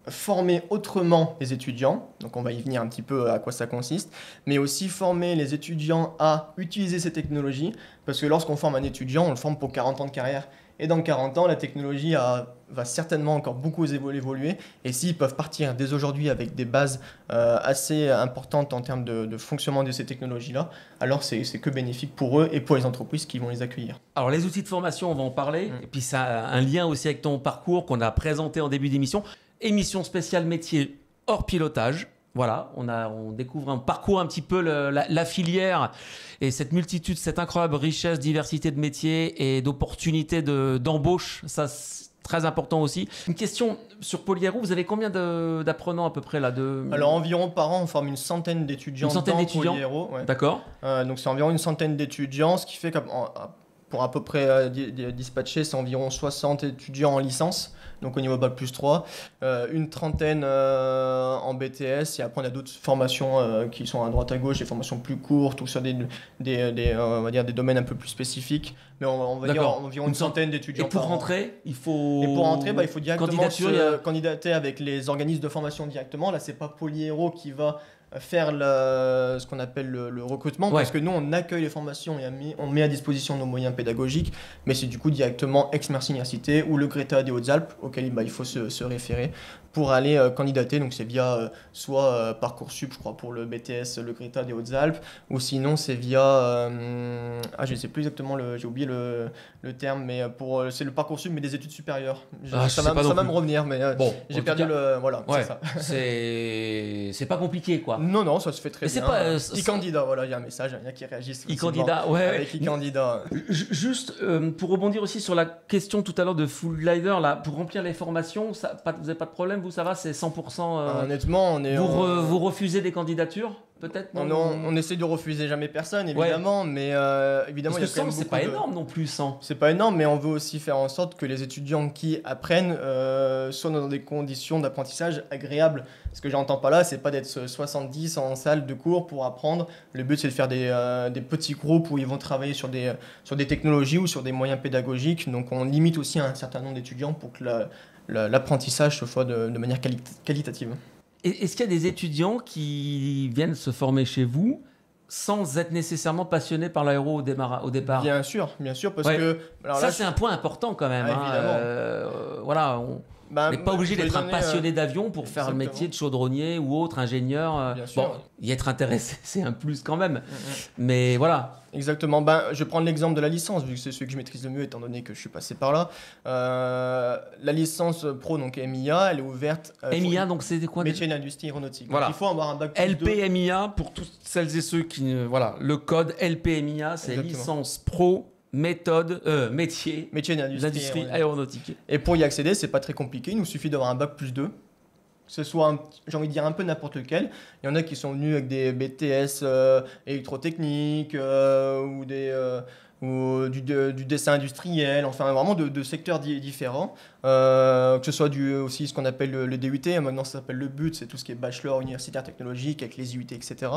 former autrement les étudiants, donc on va y venir un petit peu à quoi ça consiste, mais aussi former les étudiants à utiliser ces technologies, parce que lorsqu'on forme un étudiant, on le forme pour 40 ans de carrière. Et dans 40 ans, la technologie va certainement encore beaucoup évoluer. Et s'ils peuvent partir dès aujourd'hui avec des bases assez importantes en termes de fonctionnement de ces technologies-là, alors c'est que bénéfique pour eux et pour les entreprises qui vont les accueillir. Alors les outils de formation, on va en parler. Et puis ça a un lien aussi avec ton parcours qu'on a présenté en début d'émission. Émission spéciale métier hors pilotage. Voilà, on découvre un parcours un petit peu la filière et cette multitude, cette incroyable richesse, diversité de métiers et d'opportunités d'embauche. Ça, c'est très important aussi. Une question sur Polyhéros, vous avez combien d'apprenants à peu près là Alors environ par an, on forme une centaine d'étudiants dans Polyhéros. Ouais. D'accord. Donc c'est environ une centaine d'étudiants, ce qui fait que pour à peu près dispatcher, c'est environ 60 étudiants en licence. Donc au niveau Bac plus 3, une trentaine en BTS, et après on a d'autres formations qui sont à droite à gauche, des formations plus courtes ou sur on va dire des domaines un peu plus spécifiques, mais on va dire environ une centaine d'étudiants. Et pour rentrer, il faut... Et pour rentrer, il faut directement candidater avec les organismes de formation directement. Là, c'est pas Polyhéros qui va faire ce qu'on appelle le recrutement, parce que nous on accueille les formations et on met à disposition nos moyens pédagogiques, mais c'est du coup directement Aix-Marseille Université ou le Greta des Hautes-Alpes auquel il faut se référer pour aller candidater. Donc c'est via soit Parcoursup, je crois, pour le BTS le Greta des Hautes-Alpes, ou sinon c'est via je ne sais plus exactement j'ai oublié le terme, mais c'est le Parcoursup mais des études supérieures. Ça va me revenir, mais bon, j'ai perdu voilà, c'est ça. C'est pas compliqué quoi. Non, ça se fait très bien. E-candidat, voilà, il y a un message, il y a qui réagissent. E-candidat, ouais. Avec e-candidat. Juste pour rebondir aussi sur la question tout à l'heure de Full Glider, là, pour remplir les formations, vous n'avez pas de problème, vous, ça va, c'est 100%. Honnêtement, vous refusez des candidatures, peut-être on essaie de refuser jamais personne, évidemment, mais évidemment, parce que 100, c'est pas énorme non plus, 100. C'est pas énorme, mais on veut aussi faire en sorte que les étudiants qui apprennent soient dans des conditions d'apprentissage agréables. Ce que j'entends pas là, c'est pas d'être 70 en salle de cours pour apprendre. Le but, c'est de faire des petits groupes où ils vont travailler sur des technologies ou sur des moyens pédagogiques. Donc, on limite aussi un certain nombre d'étudiants pour que l'apprentissage se fasse de manière qualitative. Est-ce qu'il y a des étudiants qui viennent se former chez vous sans être nécessairement passionnés par l'aéro au départ? Bien sûr, parce que... Alors ça, c'est un point important quand même. Évidemment. Voilà, on n'est pas obligé d'être un passionné d'avion pour faire le métier de chaudronnier ou autre, ingénieur. Bon, y être intéressé, c'est un plus quand même. Mais voilà. Exactement. Je vais prendre l'exemple de la licence, vu que c'est celui que je maîtrise le mieux, étant donné que je suis passé par là. La licence pro, donc MIA, elle est ouverte. MIA, donc c'est quoi? Métier d'industrie aéronautique. Voilà. Donc, il faut avoir un bac plus LPMIA, pour toutes celles et ceux qui... Voilà, le code LPMIA, c'est licence pro... métier d'industrie aéronautique. Et pour y accéder, c'est pas très compliqué. Il nous suffit d'avoir un bac plus 2. Que ce soit, j'ai envie de dire, un peu n'importe lequel. Il y en a qui sont venus avec des BTS électrotechniques ou des ou du dessin industriel, enfin vraiment de secteurs différents. Que ce soit aussi ce qu'on appelle le DUT, maintenant ça s'appelle le BUT, c'est tout ce qui est bachelor universitaire technologique avec les IUT, etc.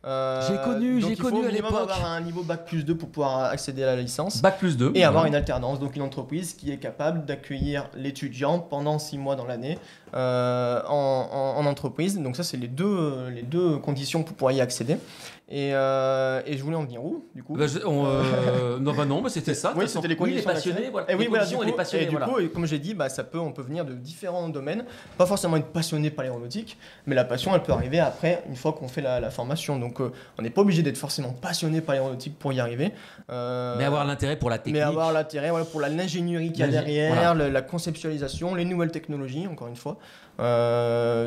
J'ai connu donc il faut au à minimum l'époque. avoir un niveau Bac+2 pour pouvoir accéder à la licence. Bac+2. Et avoir une alternance, donc une entreprise qui est capable d'accueillir l'étudiant pendant 6 mois dans l'année en entreprise. Donc ça, c'est les deux conditions pour pouvoir y accéder. Et je voulais en venir où, du coup? Non, c'était ça. Oui, c'était les conditions. Oui, les passionnés, voilà. Et oui, voilà, les passionnés, du coup, et comme j'ai dit, on peut venir de différents domaines. Pas forcément être passionné par l'aéronautique, mais la passion, elle peut arriver après, une fois qu'on fait la formation. Donc, on n'est pas obligé d'être forcément passionné par l'aéronautique pour y arriver. Mais avoir l'intérêt pour la technique. Mais avoir l'intérêt pour l'ingénierie qu'il y a derrière, la conceptualisation, les nouvelles technologies, encore une fois.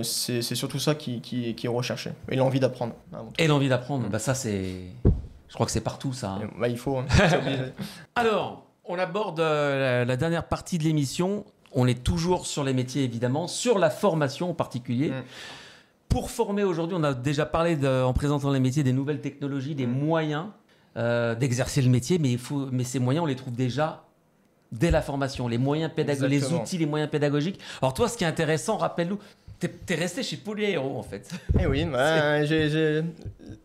C'est surtout ça qui est recherché. Et l'envie d'apprendre. Et l'envie d'apprendre, bah ça c'est... Je crois que c'est partout ça. Hein. Bah, il faut. Hein. Alors, on aborde la dernière partie de l'émission. On est toujours sur les métiers évidemment, sur la formation en particulier. Pour former aujourd'hui, on a déjà parlé en présentant les métiers des nouvelles technologies, des moyens d'exercer le métier, mais ces moyens on les trouve déjà dès la formation, les moyens pédagogiques, les outils, les moyens pédagogiques. Alors toi, ce qui est intéressant, rappelle-nous, t'es resté chez Polyaéro en fait. Eh oui,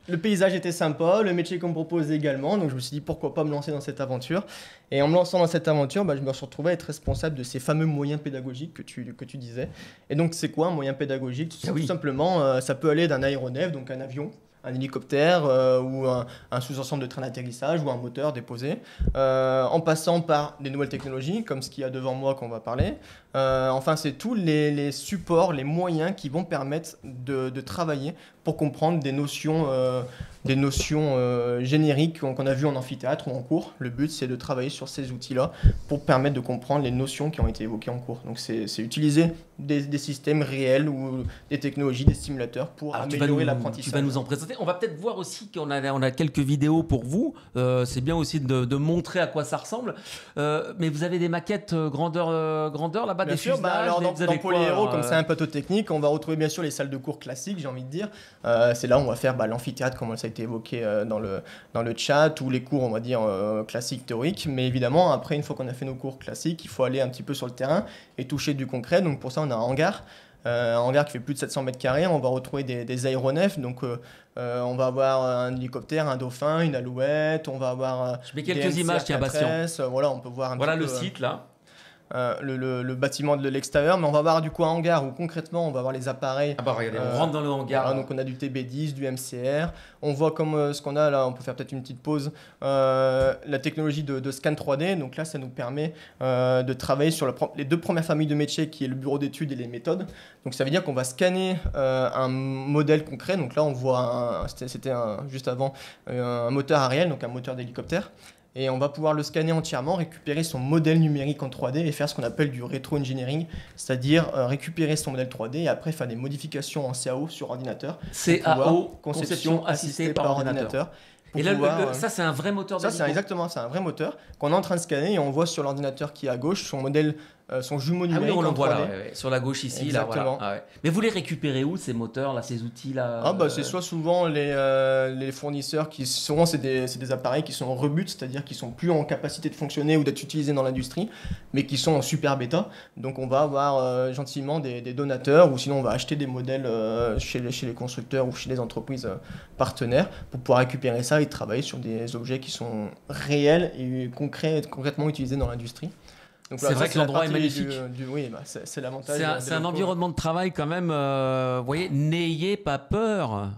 le paysage était sympa, le métier qu'on me proposait également, donc je me suis dit pourquoi pas me lancer dans cette aventure. Et en me lançant dans cette aventure, je me suis retrouvé à être responsable de ces fameux moyens pédagogiques que tu disais. Et donc c'est quoi un moyen pédagogique? Tout simplement, ça peut aller d'un aéronef, donc un avion, un hélicoptère ou un sous-ensemble de train d'atterrissage ou un moteur déposé, en passant par des nouvelles technologies comme ce qu'il y a devant moi qu'on va parler. Enfin, c'est tous les supports, les moyens qui vont permettre de travailler pour comprendre des notions génériques qu'on a vues en amphithéâtre ou en cours. Le but, c'est de travailler sur ces outils-là pour permettre de comprendre les notions qui ont été évoquées en cours. Donc, c'est utiliser des systèmes réels ou des technologies, des simulateurs pour améliorer l'apprentissage. Tu vas nous en présenter. On va peut-être voir aussi qu'on a quelques vidéos pour vous. C'est bien aussi de montrer à quoi ça ressemble. Mais vous avez des maquettes grandeur là-bas, bien des sûr, fuselages, alors dans Polyaéro, comme c'est un plateau technique, on va retrouver bien sûr les salles de cours classiques, j'ai envie de dire. C'est là où on va faire l'amphithéâtre, comme ça a été évoqué dans le chat, ou les cours, on va dire, classiques, théoriques. Mais évidemment, après, une fois qu'on a fait nos cours classiques, il faut aller un petit peu sur le terrain et toucher du concret. Donc pour ça, on a un hangar. Un hangar qui fait plus de 700 mètres carrés. On va retrouver des aéronefs. Donc on va avoir un hélicoptère, un dauphin, une alouette. On va avoir je mets quelques images, tiens, Bastien. Voilà, on peut voir un voilà petit le peu, site là. Le bâtiment de l'extérieur, mais on va avoir du coup un hangar où concrètement on va avoir les appareils. Ah bah regardez, on rentre dans le hangar. Voilà, donc on a du TB10, du MCR. On voit comme ce qu'on a là, on peut faire peut-être une petite pause. La technologie de scan 3D, donc là ça nous permet de travailler sur les deux premières familles de métiers qui est le bureau d'études et les méthodes. Donc ça veut dire qu'on va scanner un modèle concret. Donc là on voit, c'était juste avant, un moteur Ariel, donc un moteur d'hélicoptère. Et on va pouvoir le scanner entièrement, récupérer son modèle numérique en 3D et faire ce qu'on appelle du rétro-engineering, c'est-à-dire récupérer son modèle 3D et après faire des modifications en CAO sur ordinateur. CAO, conception assistée par ordinateur. Et là, ça, c'est un vrai moteur d'hélico. Exactement, c'est un vrai moteur qu'on est en train de scanner et on voit sur l'ordinateur qui est à gauche son modèle, son jumeau numérique. Ah oui, on le voit là, ouais. sur la gauche ici. Exactement. Là, voilà. Ah ouais. Mais vous les récupérez où, ces moteurs, là, ces outils-là C'est soit souvent les fournisseurs qui, souvent, c'est des appareils qui sont en rebut, c'est-à-dire qui sont plus en capacité de fonctionner ou d'être utilisés dans l'industrie, mais qui sont en super bêta. Donc on va avoir gentiment des donateurs ou sinon on va acheter des modèles chez les constructeurs ou chez les entreprises partenaires pour pouvoir récupérer ça et travailler sur des objets qui sont réels et concrètement utilisés dans l'industrie. C'est vrai que l'endroit est magnifique. Oui, c'est l'avantage. C'est un environnement de travail quand même. Vous voyez, n'ayez pas peur.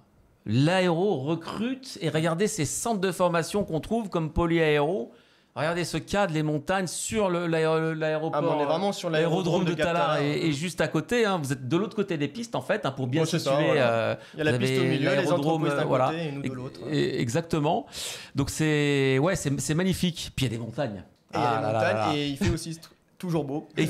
L'aéro recrute et regardez ces centres de formation qu'on trouve comme Polyaéro. Regardez ce cadre, les montagnes sur l'aéroport. On est vraiment sur l'aérodrome de Tala et juste à côté. Vous êtes de l'autre côté des pistes en fait, pour bien situer. Voilà. Il y a la piste au milieu, les entreprises d'un côté et nous de l'autre. Exactement. Donc c'est magnifique. Puis il y a des montagnes. Et il y a des montagnes et il fait aussi toujours beau. C'est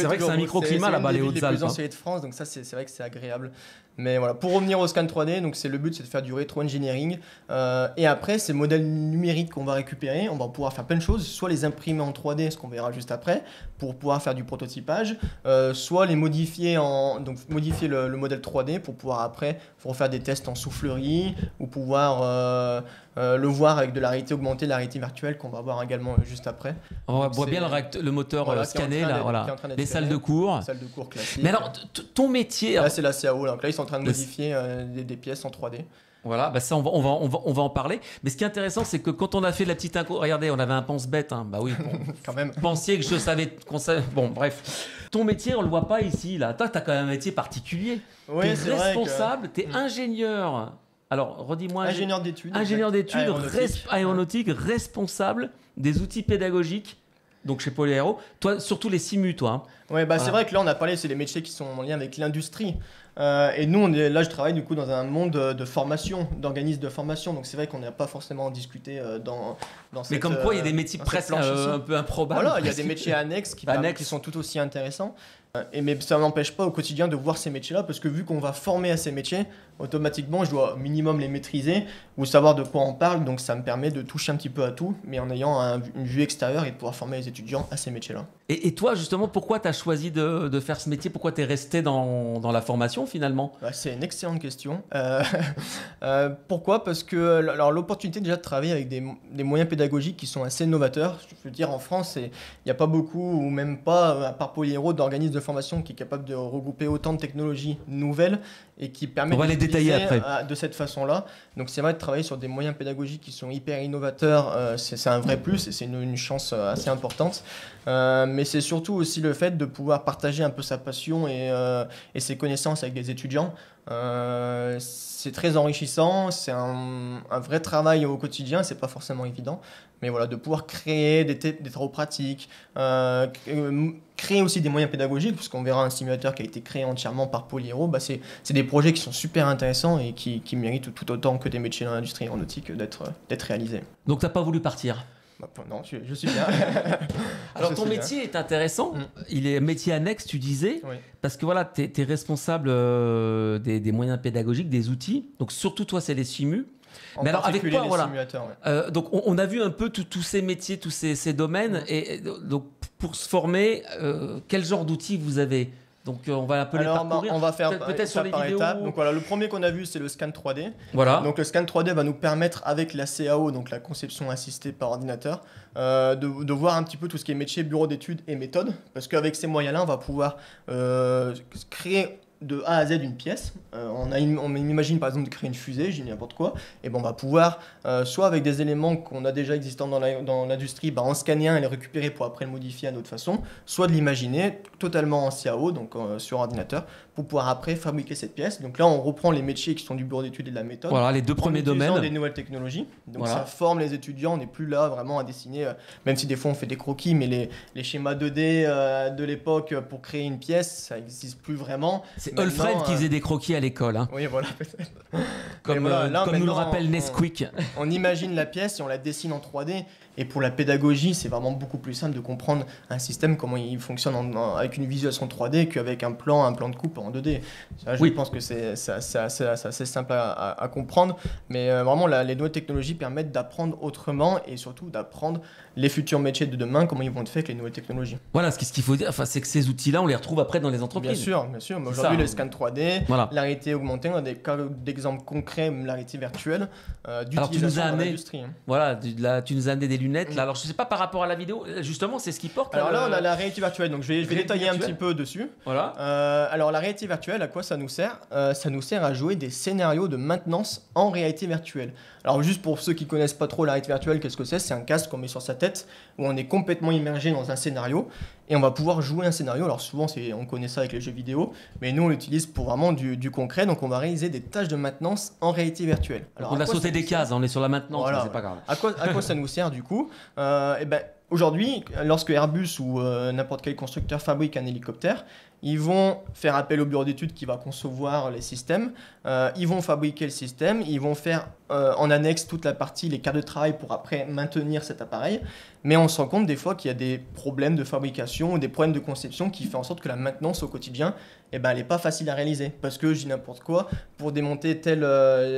vrai que c'est un microclimat là-bas, les Hautes-Alpes. C'est les plus ensoleillées de France, donc ça c'est vrai que c'est agréable. Mais voilà, pour revenir au scan 3D, donc le but c'est de faire du rétro-engineering. Et après, ces modèles numériques qu'on va récupérer, on va pouvoir faire plein de choses, soit les imprimer en 3D, ce qu'on verra juste après, pour pouvoir faire du prototypage, soit les modifier, donc modifier le modèle 3D pour pouvoir après refaire des tests en soufflerie, ou pouvoir le voir avec de la réalité augmentée, de la réalité virtuelle qu'on va voir également juste après. On voit bien le moteur voilà, scanné, là, voilà. Les salles de cours. Salles de cours classiques. Mais alors, ton métier... Là, c'est la CAO. Donc là, ils sont en train de modifier des pièces en 3D. Voilà, bah ça on va en parler. Mais ce qui est intéressant, c'est que quand on a fait la petite regardez, on avait un pense-bête, hein. Bah oui, bon. Quand même. Pensiez que je savais qu'on savait. Bon, bref. Ton métier, on le voit pas ici, là. Toi, t'as quand même un métier particulier. Oui, t'es c'est responsable, t'es ingénieur. Alors, redis-moi. Ingénieur d'études. Aéronautique, responsable des outils pédagogiques. Donc chez Polyaéro, toi, surtout les simus, toi. Hein. Ouais, bah c'est vrai que là, on a parlé, c'est les métiers qui sont en lien avec l'industrie. Et nous, là, je travaille du coup dans un monde de formation, d'organismes de formation. Donc c'est vrai qu'on n'a pas forcément discuté dans cette. Mais comme quoi, il y a des métiers presque un peu improbables. Voilà, il y a des métiers annexes qui sont tout aussi intéressants. Mais ça ne m'empêche pas au quotidien de voir ces métiers-là, parce que vu qu'on va former à ces métiers, automatiquement, je dois minimum les maîtriser ou savoir de quoi on parle. Donc ça me permet de toucher un petit peu à tout, mais en ayant une vue extérieure et de pouvoir former les étudiants à ces métiers-là. Et toi, justement, pourquoi tu as choisi de faire ce métier? Pourquoi tu es resté dans la formation, finalement? C'est une excellente question. Pourquoi? Parce que l'opportunité déjà de travailler avec des moyens pédagogiques qui sont assez novateurs. Je veux dire, en France, il n'y a pas beaucoup, ou même pas, à part Polyaéro, d'organismes de formation qui est capable de regrouper autant de technologies nouvelles et qui permet de les détailler après. De cette façon-là. Donc c'est vrai de travailler sur des moyens pédagogiques qui sont hyper innovateurs, c'est un vrai plus et c'est une chance assez importante. Mais c'est surtout aussi le fait de pouvoir partager un peu sa passion et ses connaissances avec des étudiants. C'est très enrichissant, c'est un vrai travail au quotidien, c'est pas forcément évident. Mais voilà, de pouvoir créer des travaux pratiques, créer aussi des moyens pédagogiques, puisqu'on verra un simulateur qui a été créé entièrement par Polyaéro, bah c'est des projets qui sont super intéressants et qui méritent tout autant que des métiers dans l'industrie aéronautique d'être réalisés. Donc t'as pas voulu partir? Non, je suis bien. Alors ton métier est intéressant, il est métier annexe, tu disais, oui. Parce que voilà, tu es responsable des moyens pédagogiques, des outils, donc surtout toi c'est les simus. Mais alors avec quoi, voilà. Ouais. Donc on a vu un peu tous ces métiers, tous ces domaines, et donc pour se former, quel genre d'outils vous avez? Donc on va un peu les parcourir. On va faire peut-être sur les vidéos. Étapes. Donc voilà, le premier qu'on a vu c'est le scan 3D. Voilà. Donc le scan 3D va nous permettre avec la CAO, donc la conception assistée par ordinateur, de voir un petit peu tout ce qui est métier, bureau d'études et méthode, parce qu'avec ces moyens-là, on va pouvoir créer de A à Z une pièce. On imagine par exemple de créer une fusée, je dis n'importe quoi, et on va pouvoir, soit avec des éléments qu'on a déjà existants dans l'industrie, en scanner un et les récupérer pour après le modifier à notre façon, soit de l'imaginer totalement en CAO, donc sur ordinateur, pour pouvoir après fabriquer cette pièce. Donc là, on reprend les métiers qui sont du bureau d'études et de la méthode. Voilà, les deux premiers domaines. Des nouvelles technologies. Donc voilà. Ça forme les étudiants, on n'est plus là vraiment à dessiner, même si des fois on fait des croquis, mais les schémas 2D de l'époque pour créer une pièce, ça n'existe plus vraiment. C'est Alfred qui faisait des croquis à l'école. Hein. Oui, voilà, peut-être. Comme nous le rappelle Nesquik. On imagine la pièce et on la dessine en 3D. Et pour la pédagogie, c'est vraiment beaucoup plus simple de comprendre un système, comment il fonctionne avec une visualisation 3D qu'avec un plan de coupe en 2D. Ça, je pense que c'est assez simple à comprendre. Mais vraiment, les nouvelles technologies permettent d'apprendre autrement et surtout d'apprendre les futurs métiers de demain, comment ils vont être faits avec les nouvelles technologies. Voilà, ce qu'il faut dire, c'est que ces outils-là, on les retrouve après dans les entreprises. Bien sûr. Mais aujourd'hui, les scans 3D, la réalité augmentée, on a des cas d'exemples concrets, même la réalité virtuelle, d'utilisation dans l'industrie. Voilà, tu nous as amené des lunettes. Là. Alors, je ne sais pas par rapport à la vidéo, justement, c'est ce qu'ils portent. Alors là, on a la réalité virtuelle, donc je vais détailler un petit peu dessus. Voilà. Alors, la réalité virtuelle, à quoi ça nous sert? Ça nous sert à jouer des scénarios de maintenance en réalité virtuelle. Alors, juste pour ceux qui ne connaissent pas trop la réalité virtuelle, qu'est-ce que c'est? C'est un casque qu'on met sur sa tête où on est complètement immergé dans un scénario et on va pouvoir jouer un scénario. Alors, souvent, on connaît ça avec les jeux vidéo, mais nous, on l'utilise pour vraiment du concret. Donc, on va réaliser des tâches de maintenance en réalité virtuelle. Alors, on a sauté des cases, on est sur la maintenance, voilà. C'est pas grave. À quoi ça nous sert du coup? Aujourd'hui, lorsque Airbus ou n'importe quel constructeur fabrique un hélicoptère, Ils vont faire appel au bureau d'études qui va concevoir les systèmes. Ils vont fabriquer le système. Ils vont faire en annexe toute la partie, les cartes de travail pour après maintenir cet appareil. Mais on se rend compte des fois qu'il y a des problèmes de fabrication ou des problèmes de conception qui font en sorte que la maintenance au quotidien, eh ben, elle n'est pas facile à réaliser. Parce que je dis n'importe quoi, pour démonter tel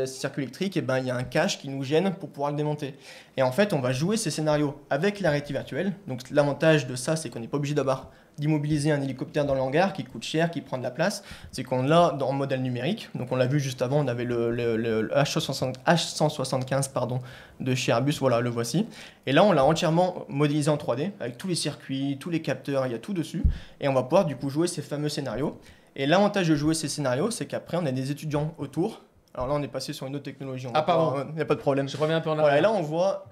circuit électrique, eh ben, il y a un cache qui nous gêne pour pouvoir le démonter. Et en fait, on va jouer ces scénarios avec la réalité virtuelle. Donc l'avantage de ça, c'est qu'on n'est pas obligé d'immobiliser un hélicoptère dans le hangar qui coûte cher, qui prend de la place. C'est qu'on l'a en modèle numérique. Donc on l'a vu juste avant, on avait le H175 pardon, de chez Airbus, voilà, le voici. Et là, on l'a entièrement modélisé en 3D, avec tous les circuits, tous les capteurs, il y a tout dessus. Et on va pouvoir du coup jouer ces fameux scénarios. Et l'avantage de jouer ces scénarios, c'est qu'après, on a des étudiants autour. Alors là, on est passé sur une autre technologie. Pardon. Il n'y a pas de problème. Je reviens un peu en arrière. Voilà, et là, on voit...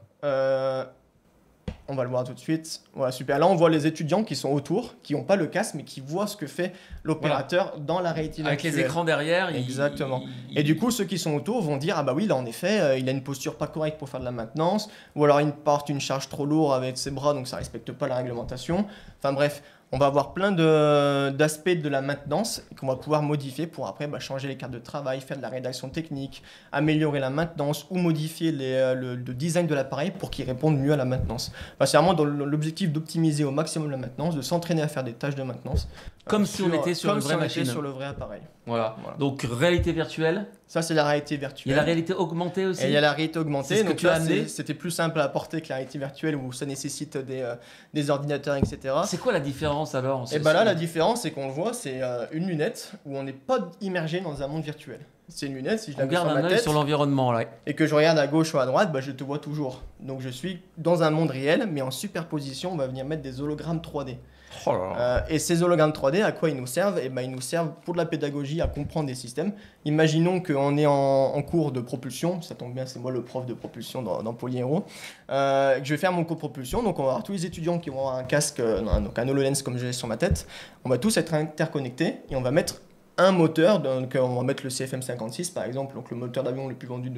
on va le voir tout de suite. Voilà, super. Là, on voit les étudiants qui sont autour, qui n'ont pas le casque, mais qui voient ce que fait l'opérateur dans la réalité avec virtuelle. les écrans derrière. Exactement. Et du coup, ceux qui sont autour vont dire, ah bah oui, là, en effet, il a une posture pas correcte pour faire de la maintenance, ou alors il porte une charge trop lourde avec ses bras, donc ça respecte pas la réglementation. Enfin bref, on va avoir plein d'aspects de la maintenance qu'on va pouvoir modifier pour après changer les cartes de travail, faire de la rédaction technique, améliorer la maintenance ou modifier le design de l'appareil pour qu'il réponde mieux à la maintenance. Enfin, c'est vraiment dans l'objectif d'optimiser au maximum la maintenance, de s'entraîner à faire des tâches de maintenance. Comme si on était sur une vraie machine. Sur le vrai appareil. Voilà. Donc réalité virtuelle. Ça, c'est la réalité virtuelle. Il y a la réalité augmentée aussi. Et il y a la réalité augmentée. C'est ce que tu as amené. C'était plus simple à apporter que la réalité virtuelle où ça nécessite des ordinateurs, etc. C'est quoi la différence alors? Et bah là, la différence, c'est qu'on le voit, c'est une lunette où on n'est pas immergé dans un monde virtuel. C'est une lunette, si je la mets sur ma tête. On garde un œil sur l'environnement, là. Et que je regarde à gauche ou à droite, je te vois toujours. Donc je suis dans un monde réel, mais en superposition, on va venir mettre des hologrammes 3D. Oh là là. Et ces hologrammes 3D, à quoi ils nous servent? Ils nous servent pour de la pédagogie, à comprendre des systèmes. Imaginons qu'on est en cours de propulsion, ça tombe bien, c'est moi le prof de propulsion dans Polyhero. Que je vais faire mon cours de propulsion, donc on va avoir tous les étudiants qui vont avoir un casque, donc un HoloLens comme j'ai sur ma tête. On va tous être interconnectés et on va mettre un moteur, donc on va mettre le CFM56 par exemple, donc le moteur d'avion le plus vendu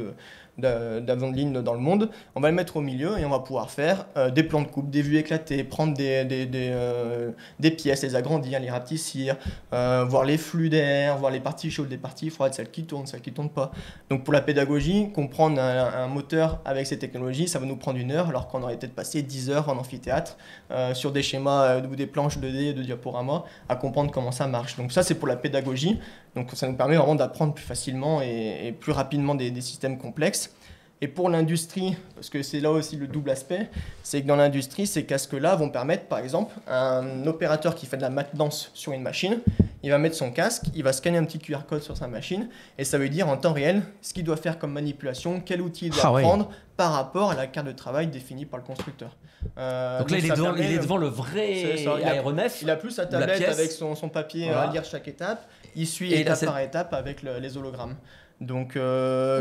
d'avion de ligne dans le monde. On va le mettre au milieu et on va pouvoir faire des plans de coupe, des vues éclatées, prendre des pièces, les agrandir, les rapetissir, voir les flux d'air, voir les parties chaudes, les parties froides, celles qui tournent pas. Donc pour la pédagogie, comprendre un moteur avec ces technologies, ça va nous prendre 1 heure, alors qu'on aurait peut-être passé 10 heures en amphithéâtre sur des schémas ou des planches 2D, de diaporamas, à comprendre comment ça marche. Donc ça, c'est pour la pédagogie. Donc ça nous permet vraiment d'apprendre plus facilement et plus rapidement des systèmes complexes. Et pour l'industrie, parce que c'est là aussi le double aspect, c'est que dans l'industrie, ces casques-là vont permettre, par exemple, à un opérateur qui fait de la maintenance sur une machine, il va mettre son casque, il va scanner un petit QR code sur sa machine, et ça veut dire en temps réel ce qu'il doit faire comme manipulation, quel outil il doit prendre par rapport à la carte de travail définie par le constructeur. Donc là, il est devant le vrai aéronef. Il a plus sa tablette avec son papier à lire chaque étape, il suit étape par étape avec les hologrammes. Donc,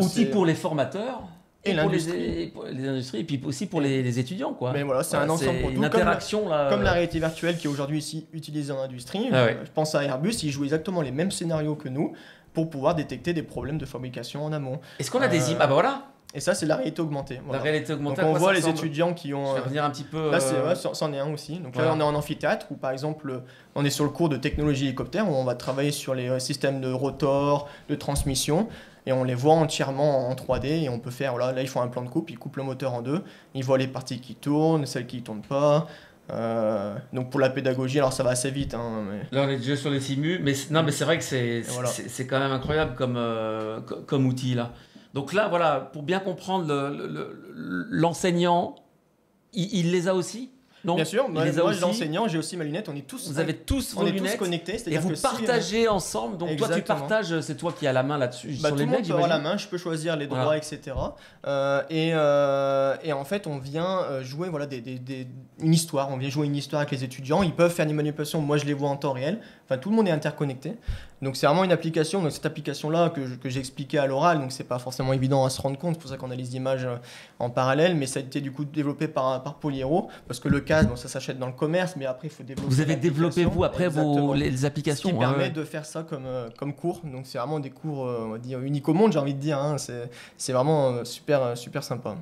outil pour les formateurs. Et pour les industries, et puis aussi pour les étudiants, quoi. Mais voilà, c'est un ensemble pour tout. Une interaction, comme la réalité virtuelle qui est aujourd'hui ici utilisée en industrie. Je pense à Airbus, ils jouent exactement les mêmes scénarios que nous pour pouvoir détecter des problèmes de fabrication en amont. Est-ce qu'on a des images? Ah bah voilà. Et ça, c'est la réalité augmentée. Voilà. La réalité augmentée. Donc on voit les étudiants qui ont. Je vais revenir un petit peu. Là, c'en est un aussi. Donc là, on est en amphithéâtre où, par exemple, on est sur le cours de technologie hélicoptère où on va travailler sur les systèmes de rotor, de transmission. Et on les voit entièrement en 3D et on peut faire, là ils font un plan de coupe, ils coupent le moteur en deux, ils voient les parties qui tournent, celles qui ne tournent pas. Donc pour la pédagogie, alors ça va assez vite. Là on est déjà sur les simus, mais c'est vrai que c'est quand même incroyable comme outil là. Donc là voilà, pour bien comprendre l'enseignant, il les a aussi? Non, bien sûr, moi l'enseignant, j'ai aussi ma lunette, vous avez tous vos lunettes, tous connectés, et vous partagez ensemble, donc exactement. Toi tu partages, c'est toi qui as la main là-dessus, sur les mecs, tout le monde peut avoir la main, je peux choisir les droits, etc. Et en fait on vient jouer une histoire, on vient jouer une histoire avec les étudiants, ils peuvent faire des manipulations, moi je les vois en temps réel, enfin tout le monde est interconnecté, donc c'est vraiment une application, donc cette application-là que j'ai expliqué à l'oral, donc c'est pas forcément évident à se rendre compte, c'est pour ça qu'on a les images en parallèle, mais ça a été du coup développé par Polyhero, parce que le casque, ça s'achète dans le commerce, mais après il faut développer. Vous avez développé vous après les applications. Ce qui permet de faire ça comme cours, donc c'est vraiment des cours, on va dire uniques au monde, j'ai envie de dire, c'est vraiment super sympa.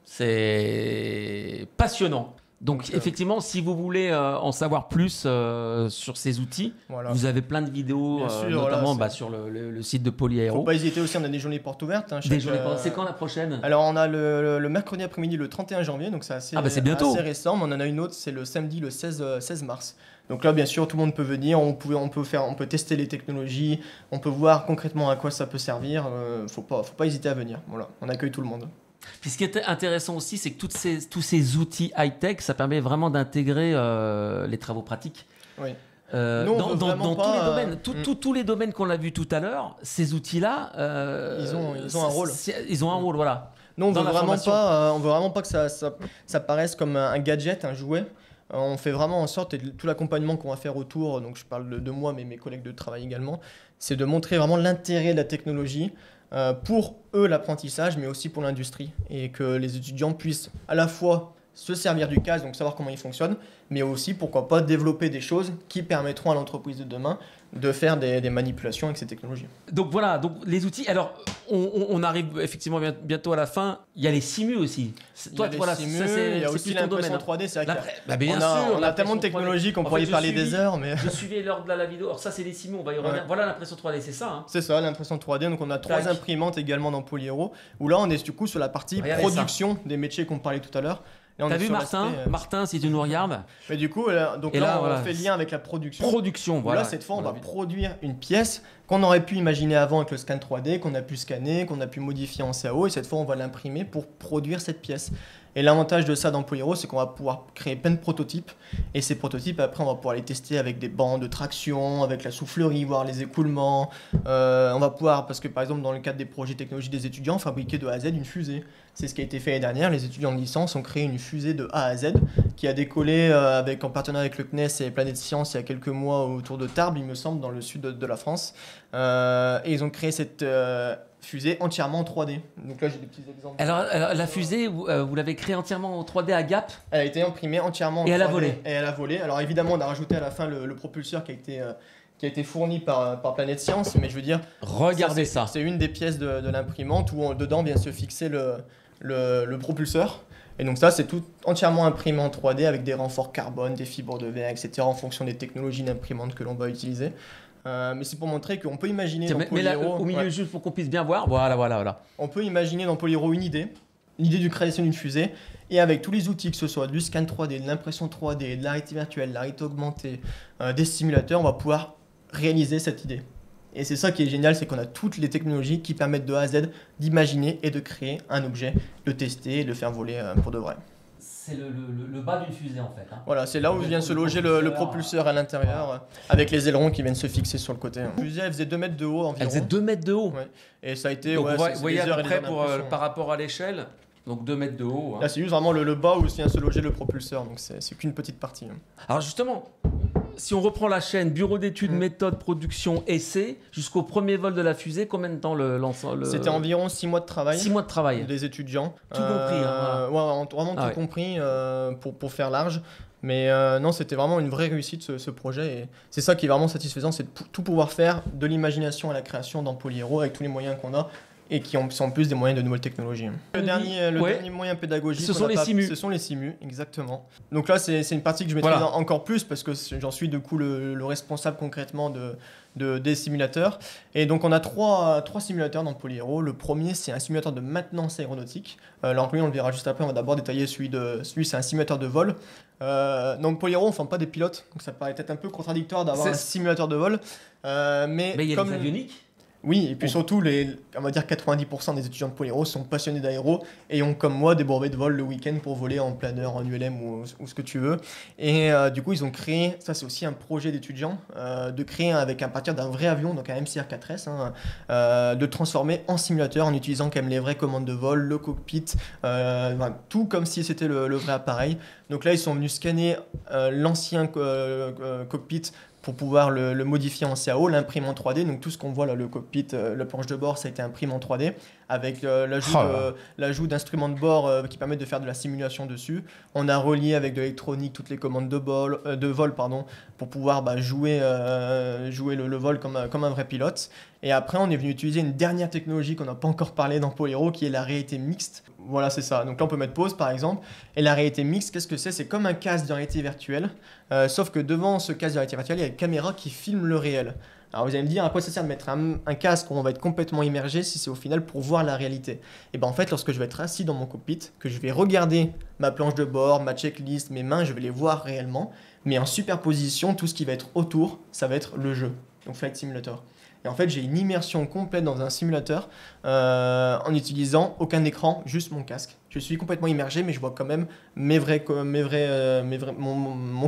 C'est passionnant. Donc effectivement, si vous voulez en savoir plus sur ces outils, voilà. vous avez plein de vidéos, Bien sûr, notamment voilà, sur le site de Polyaéro. Faut pas hésiter aussi, on a des journées portes ouvertes. Hein, C'est quand la prochaine? Alors on a le mercredi après-midi le 31 janvier, donc c'est assez, c'est bientôt. assez récent, mais on en a une autre, c'est le samedi le 16 mars. Donc là bien sûr tout le monde peut venir, on peut tester les technologies, on peut voir concrètement à quoi ça peut servir, faut pas hésiter à venir, voilà, on accueille tout le monde. Puis ce qui est intéressant aussi, c'est que tous ces outils high-tech, ça permet vraiment d'intégrer les travaux pratiques. Oui. Dans tous les domaines, tous les domaines qu'on a vus tout à l'heure, ces outils-là, ils ont un rôle. Ils ont un rôle, voilà. Non, on veut vraiment pas que ça paraisse comme un gadget, un jouet. On fait vraiment en sorte, et tout l'accompagnement qu'on va faire autour, donc je parle de moi, mais mes collègues de travail également, c'est de montrer vraiment l'intérêt de la technologie pour eux, l'apprentissage, mais aussi pour l'industrie. Et que les étudiants puissent à la fois se servir du casque, donc savoir comment il fonctionne, mais aussi, pourquoi pas, développer des choses qui permettront à l'entreprise de demain de faire des manipulations avec ces technologies. Donc voilà, donc les outils. Alors, on arrive effectivement bientôt à la fin. Il y a les simus aussi. Il y a aussi l'impression 3D. C'est vrai on a tellement de technologies qu'on pourrait y parler des heures. Mais... Je suivais lors de la vidéo. Alors ça, c'est les simus, on va y revenir. Ouais. Voilà l'impression 3D, c'est ça, hein. C'est ça, l'impression 3D. Donc on a 3 imprimantes également dans Polyaéro, où là, on est du coup sur la partie production des métiers qu'on parlait tout à l'heure. T'as vu Martin, si tu nous regardes. Mais du coup, on fait lien avec la production. Voilà. Là, cette fois, on va produire une pièce qu'on aurait pu imaginer avant avec le scan 3D, qu'on a pu scanner, qu'on a pu modifier en CAO, et cette fois, on va l'imprimer pour produire cette pièce. Et l'avantage de ça dans Polyaéro, c'est qu'on va pouvoir créer plein de prototypes, et ces prototypes, après, on va pouvoir les tester avec des bancs de traction, avec la soufflerie, voir les écoulements. On va pouvoir, parce que par exemple, dans le cadre des projets technologiques des étudiants, fabriquer de A à Z une fusée. C'est ce qui a été fait l'année dernière. Les étudiants de licence ont créé une fusée de A à Z qui a décollé en partenariat avec le CNES et Planète Science il y a quelques mois autour de Tarbes, il me semble, dans le sud de la France. Et ils ont créé cette fusée entièrement en 3D. Donc là, j'ai des petits exemples. Alors la fusée, vous l'avez créée entièrement en 3D à Gap? Elle a été imprimée entièrement en 3D. Et elle a volé. Et elle a volé. Alors évidemment, on a rajouté à la fin le propulseur qui a été fourni par Planète Science, mais je veux dire... Regardez ça. C'est une des pièces de l'imprimante où dedans vient se fixer le propulseur. Et donc ça, c'est tout entièrement imprimé en 3D avec des renforts carbone, des fibres de verre, etc. en fonction des technologies d'imprimante que l'on va utiliser. Mais c'est pour montrer qu'on peut imaginer dans Polyaéro... Mais là, au milieu, juste pour qu'on puisse bien voir, voilà. On peut imaginer dans Polyaéro l'idée de création d'une fusée, et avec tous les outils, que ce soit du scan 3D, de l'impression 3D, de la réalité virtuelle, de la réalité augmentée, des simulateurs, on va pouvoir réaliser cette idée. Et c'est ça qui est génial, c'est qu'on a toutes les technologies qui permettent de A à Z d'imaginer et de créer un objet, de tester et de le faire voler pour de vrai. C'est le bas d'une fusée en fait. Hein. Voilà, c'est là où vient se loger le propulseur à l'intérieur, avec les ailerons qui viennent se fixer sur le côté. La fusée, elle faisait 2 mètres de haut environ. Elle faisait 2 mètres de haut. Ouais. Et ça a été... Donc vous voyez à peu près par rapport à l'échelle, donc 2 mètres de haut. Hein. Là, c'est juste vraiment le bas où vient se loger le propulseur, donc c'est qu'une petite partie. Alors justement... Si on reprend la chaîne bureau d'études, méthode, production, essai, jusqu'au premier vol de la fusée, combien de temps l'ensemble C'était environ 6 mois de travail. 6 mois de travail. Des étudiants. Tout compris. Vraiment tout compris pour faire large. Mais non, c'était vraiment une vraie réussite ce projet. Et c'est ça qui est vraiment satisfaisant, c'est de tout pouvoir faire de l'imagination à la création dans Polyaéro avec tous les moyens qu'on a. Et qui sont en plus des moyens de nouvelles technologies. Le dernier moyen pédagogique, ce sont les simus. Ce sont les simus, exactement. Donc là, c'est une partie que je maîtrise encore plus parce que j'en suis du coup le responsable concrètement des simulateurs. Et donc on a trois simulateurs dans Polyaéro. Le premier, c'est un simulateur de maintenance aéronautique. Alors lui, on le verra juste après. On va d'abord détailler celui c'est un simulateur de vol. Donc Polyaéro, on ne forme pas des pilotes, donc ça paraît peut-être un peu contradictoire d'avoir un simulateur de vol. Mais il y a des avioniques. Oui, et puis surtout, on va dire 90% des étudiants de Polyaéro sont passionnés d'aéro et ont, comme moi, des brevets de vol le week-end pour voler en planeur, en ULM ou ce que tu veux. Et du coup, ils ont créé, ça c'est aussi un projet d'étudiants, de créer à partir d'un vrai avion, donc un MCR-4S, de transformer en simulateur en utilisant quand même les vraies commandes de vol, le cockpit, tout comme si c'était le vrai appareil. Donc là, ils sont venus scanner l'ancien cockpit pour pouvoir le modifier en CAO, l'imprimer en 3D. Donc tout ce qu'on voit là, le cockpit, la planche de bord, ça a été imprimé en 3D avec l'ajout d'instruments de bord qui permettent de faire de la simulation dessus. On a relié avec de l'électronique toutes les commandes de vol pour pouvoir jouer le vol comme un vrai pilote. Et après, on est venu utiliser une dernière technologie qu'on n'a pas encore parlé dans Polyaéro, qui est la réalité mixte. Voilà, c'est ça. Donc là, on peut mettre pause, par exemple. Et la réalité mixte, qu'est-ce que c'est? C'est comme un casque de réalité virtuelle, sauf que devant ce casque de réalité virtuelle, il y a une caméra qui filme le réel. Alors vous allez me dire, à quoi ça sert de mettre un casque où on va être complètement immergé si c'est au final pour voir la réalité? Et bien en fait, lorsque je vais être assis dans mon cockpit, que je vais regarder ma planche de bord, ma checklist, mes mains, je vais les voir réellement, mais en superposition, tout ce qui va être autour, ça va être le jeu, donc Flight Simulator. Et en fait, j'ai une immersion complète dans un simulateur en utilisant aucun écran, juste mon casque. Je suis complètement immergé, mais je vois quand même mon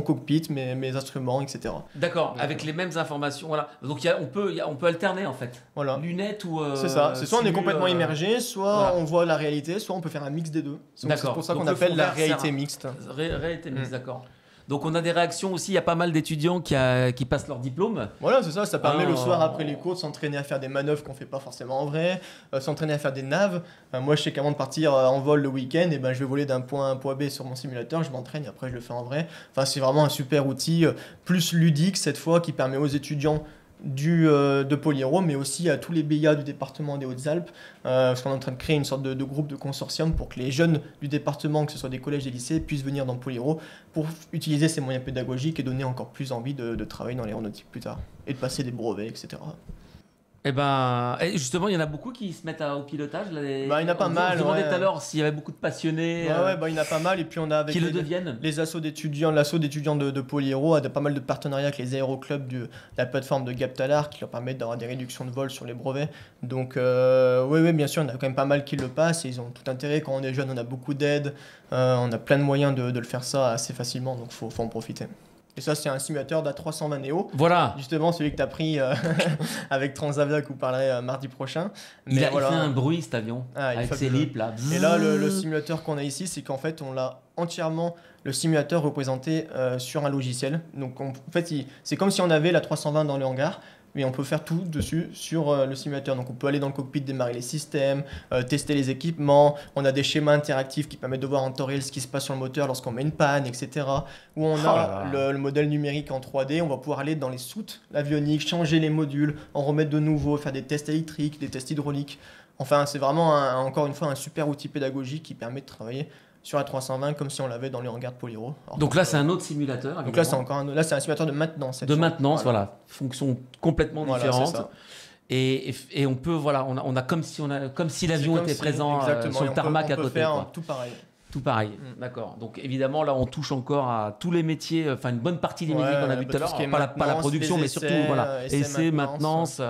cockpit, mes instruments, etc. D'accord, Donc, avec les mêmes informations. Voilà. Donc on peut alterner en fait. Voilà. Lunettes ou. C'est ça. C'est soit on est complètement immergé, soit voilà. on voit la réalité, soit on peut faire un mix des deux. C'est D'accord. pour ça Donc qu'on le appelle fond la vert réalité sert à- mixte. Réalité mixte, d'accord. Donc on a des réactions aussi, il y a pas mal d'étudiants qui passent leur diplôme. Voilà, c'est ça. Ça permet Ah, le soir après les cours de s'entraîner à faire des manœuvres qu'on fait pas forcément en vrai, s'entraîner à faire des naves. Moi, je sais qu'avant de partir en vol le week-end, et ben, je vais voler d'un point A à un point B sur mon simulateur, je m'entraîne et après je le fais en vrai. Enfin, c'est vraiment un super outil, plus ludique cette fois, qui permet aux étudiants de Polyro, mais aussi à tous les BIA du département des Hautes-Alpes, parce qu'on est en train de créer une sorte de groupe de consortium pour que les jeunes du département, que ce soit des collèges et des lycées, puissent venir dans Polyro pour utiliser ces moyens pédagogiques et donner encore plus envie de travailler dans l'aéronautique plus tard, et de passer des brevets, etc. Et justement, il y en a beaucoup qui se mettent au pilotage. Là, Bah, il y en a pas mal, Je demandais ouais. tout à l'heure s'il y avait beaucoup de passionnés Il y en a pas mal, et puis on a avec qui le deviennent. les assos d'étudiants, l'asso d'étudiants de Polyro a pas mal de partenariats avec les aéroclubs de la plateforme de Gaptalar qui leur permettent d'avoir des réductions de vol sur les brevets. Donc oui, bien sûr, on a quand même pas mal qui le passent, et ils ont tout intérêt. Quand on est jeune, on a beaucoup d'aide, on a plein de moyens de le faire ça assez facilement, donc faut en profiter. Et ça, c'est un simulateur d'A320 Neo. Voilà. Justement, celui que tu as pris avec Transavia, que vous parlerez mardi prochain. Il Mais fait un bruit cet avion, Ah, il est avec ses fabuleux. lips là. Et là, le simulateur qu'on a ici, c'est qu'en fait, on l'a entièrement, le simulateur représenté sur un logiciel. Donc, en fait, c'est comme si on avait la 320 dans le hangar, mais on peut faire tout dessus sur le simulateur. Donc, on peut aller dans le cockpit, démarrer les systèmes, tester les équipements. On a des schémas interactifs qui permettent de voir en temps réel ce qui se passe sur le moteur lorsqu'on met une panne, etc. Où on a le modèle numérique en 3D. On va pouvoir aller dans les soutes avioniques, changer les modules, en remettre de nouveaux, faire des tests électriques, des tests hydrauliques. Enfin, c'est vraiment, encore une fois, un super outil pédagogique qui permet de travailler sur la 320 comme si on l'avait dans les hangars de Polyro. Donc là, c'est un autre simulateur. Donc là, c'est un simulateur de maintenance. De maintenance, voilà. Fonction complètement différente. C'est ça. Et on peut, voilà, on a comme si l'avion était présent sur le tarmac à côté. On peut faire quoi. tout pareil. Tout pareil, d'accord. Donc évidemment, là, on touche encore à tous les métiers, enfin une bonne partie des métiers qu'on a vu tout à l'heure. Pas la production, mais surtout, voilà, essais, maintenance.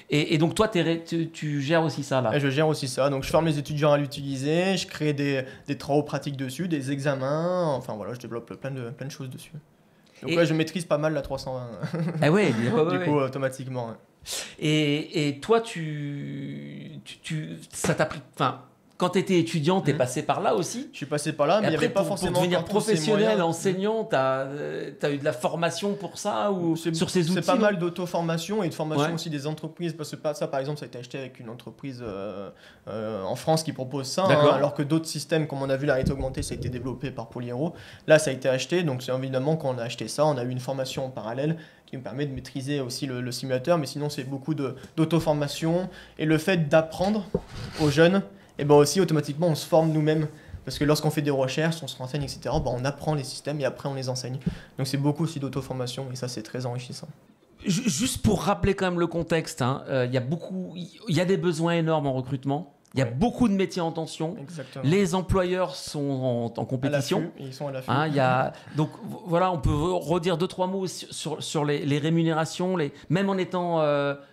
Et donc toi, tu gères aussi ça là. Et je gère aussi ça. Donc je forme les étudiants à l'utiliser, je crée des travaux pratiques dessus, des examens. Enfin voilà, je développe plein de choses dessus. Donc je maîtrise pas mal la 320. Ah ouais, du coup, automatiquement. Ouais. Et toi, ça t'a pris. Enfin, quand tu étais étudiant, tu es passé par là aussi. Je suis passé par là, mais il n'y avait pas forcément. Pour devenir encore tous ces professionnel, moyens. enseignant, tu as eu de la formation pour ça ou sur ces outils? C'est pas mal d'auto-formation et de formation Ouais. aussi des entreprises. Parce que ça, par exemple, ça a été acheté avec une entreprise en France qui propose ça. Alors que d'autres systèmes, comme on a vu, la réalité augmentée, ça a été développé par Polyro. Là, ça a été acheté. Donc, c'est évidemment, quand on a acheté ça, on a eu une formation en parallèle qui me permet de maîtriser aussi le simulateur. Mais sinon, c'est beaucoup d'auto-formation. Et le fait d'apprendre aux jeunes, et ben aussi automatiquement on se forme nous-mêmes parce que lorsqu'on fait des recherches, on se renseigne, etc. Ben, on apprend les systèmes et après on les enseigne. Donc c'est beaucoup aussi d'auto-formation et ça c'est très enrichissant. Juste pour rappeler quand même le contexte, il y a des besoins énormes en recrutement. Il y a beaucoup de métiers en tension. Exactement. Les employeurs sont en compétition. Ils sont à l'affût. Donc voilà, on peut redire 2-3 mots sur les rémunérations. Même en étant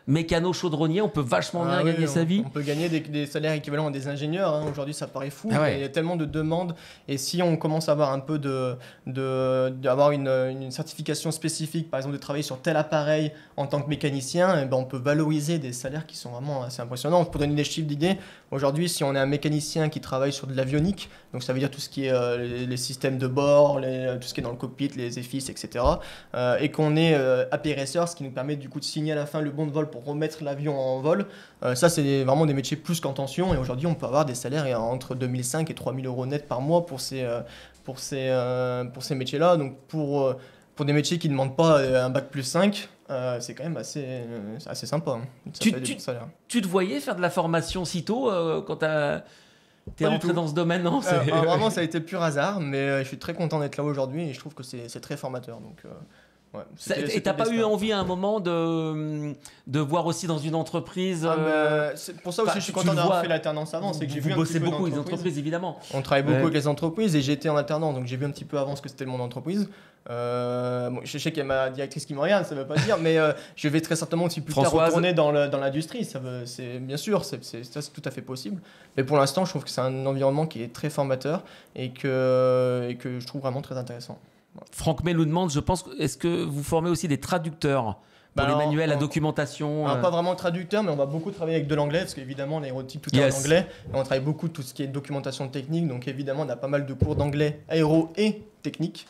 mécano chaudronnier, on peut vachement bien gagner sa vie. On peut gagner des salaires équivalents à des ingénieurs. Aujourd'hui, ça paraît fou. Ah ouais. Il y a tellement de demandes. Et si on commence à avoir un peu d'avoir une certification spécifique, par exemple de travailler sur tel appareil en tant que mécanicien, eh ben, on peut valoriser des salaires qui sont vraiment assez impressionnants. Pour donner des chiffres d'idées, aujourd'hui, si on est un mécanicien qui travaille sur de l'avionique, donc ça veut dire tout ce qui est les systèmes de bord, tout ce qui est dans le cockpit, les EFIS, etc. Et qu'on est APRSR, ce qui nous permet du coup de signer à la fin le bon de vol pour remettre l'avion en vol. Ça, c'est vraiment des métiers plus qu'en tension. Et aujourd'hui, on peut avoir des salaires entre 2005 et 3000 euros net par mois pour ces métiers-là. Donc pour des métiers qui ne demandent pas un bac plus 5, c'est quand même assez sympa. Hein. Tu te voyais faire de la formation si tôt quand t'as... T'es Pas du rentré tout. dans ce domaine, non? Vraiment, ça a été pur hasard, mais je suis très content d'être là aujourd'hui et je trouve que c'est très formateur. Donc, ouais, Et t'as pas eu envie à un moment de voir aussi dans une entreprise c'est pour ça aussi enfin, que je suis tu content le d'avoir vois, fait l'alternance avant, c'est que j'ai vous vu un bossez petit peu beaucoup avec les d'entreprise. entreprises, évidemment. On travaille beaucoup Ouais. avec les entreprises et j'étais en alternance, donc j'ai vu un petit peu avant ce que c'était le monde d'entreprise. Bon, je sais qu'il y a ma directrice qui me regarde, ça veut pas dire, mais je vais très certainement aussi plus tard Françoise. retourner dans l'industrie. C'est bien sûr, c'est tout à fait possible. Mais pour l'instant, je trouve que c'est un environnement qui est très formateur et que je trouve vraiment très intéressant. Franck May nous demande, je pense, est-ce que vous formez aussi des traducteurs pour les manuels, la documentation Alors, pas vraiment traducteur, mais on va beaucoup travailler avec de l'anglais, parce qu'évidemment, l'aéronautique, tout est Yes. en anglais. Et on travaille beaucoup tout ce qui est documentation technique, donc évidemment, on a pas mal de cours d'anglais aéro et technique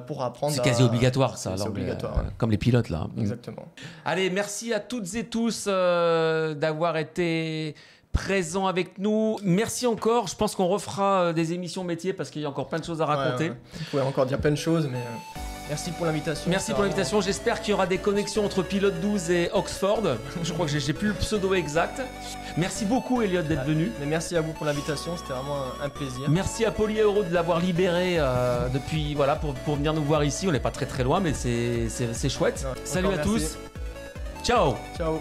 pour apprendre. C'est quasi obligatoire, ça, c'est l'anglais, obligatoire, ouais. comme les pilotes, là. Exactement. Allez, merci à toutes et tous d'avoir été présents avec nous. Merci encore. Je pense qu'on refera des émissions métiers parce qu'il y a encore plein de choses à raconter. Ouais, ouais. On pourrait encore dire plein de choses, mais merci pour l'invitation. Merci pour l'invitation. J'espère qu'il y aura des connexions entre Pilote 12 et Oxford. Je crois que j'ai plus le pseudo exact. Merci beaucoup, Elliot, d'être venu. Mais merci à vous pour l'invitation, c'était vraiment un plaisir. Merci à Poly Aero de l'avoir libéré depuis, voilà, pour venir nous voir ici. On n'est pas très très loin, mais c'est chouette. Ouais, Salut encore à merci. tous. Ciao. Ciao.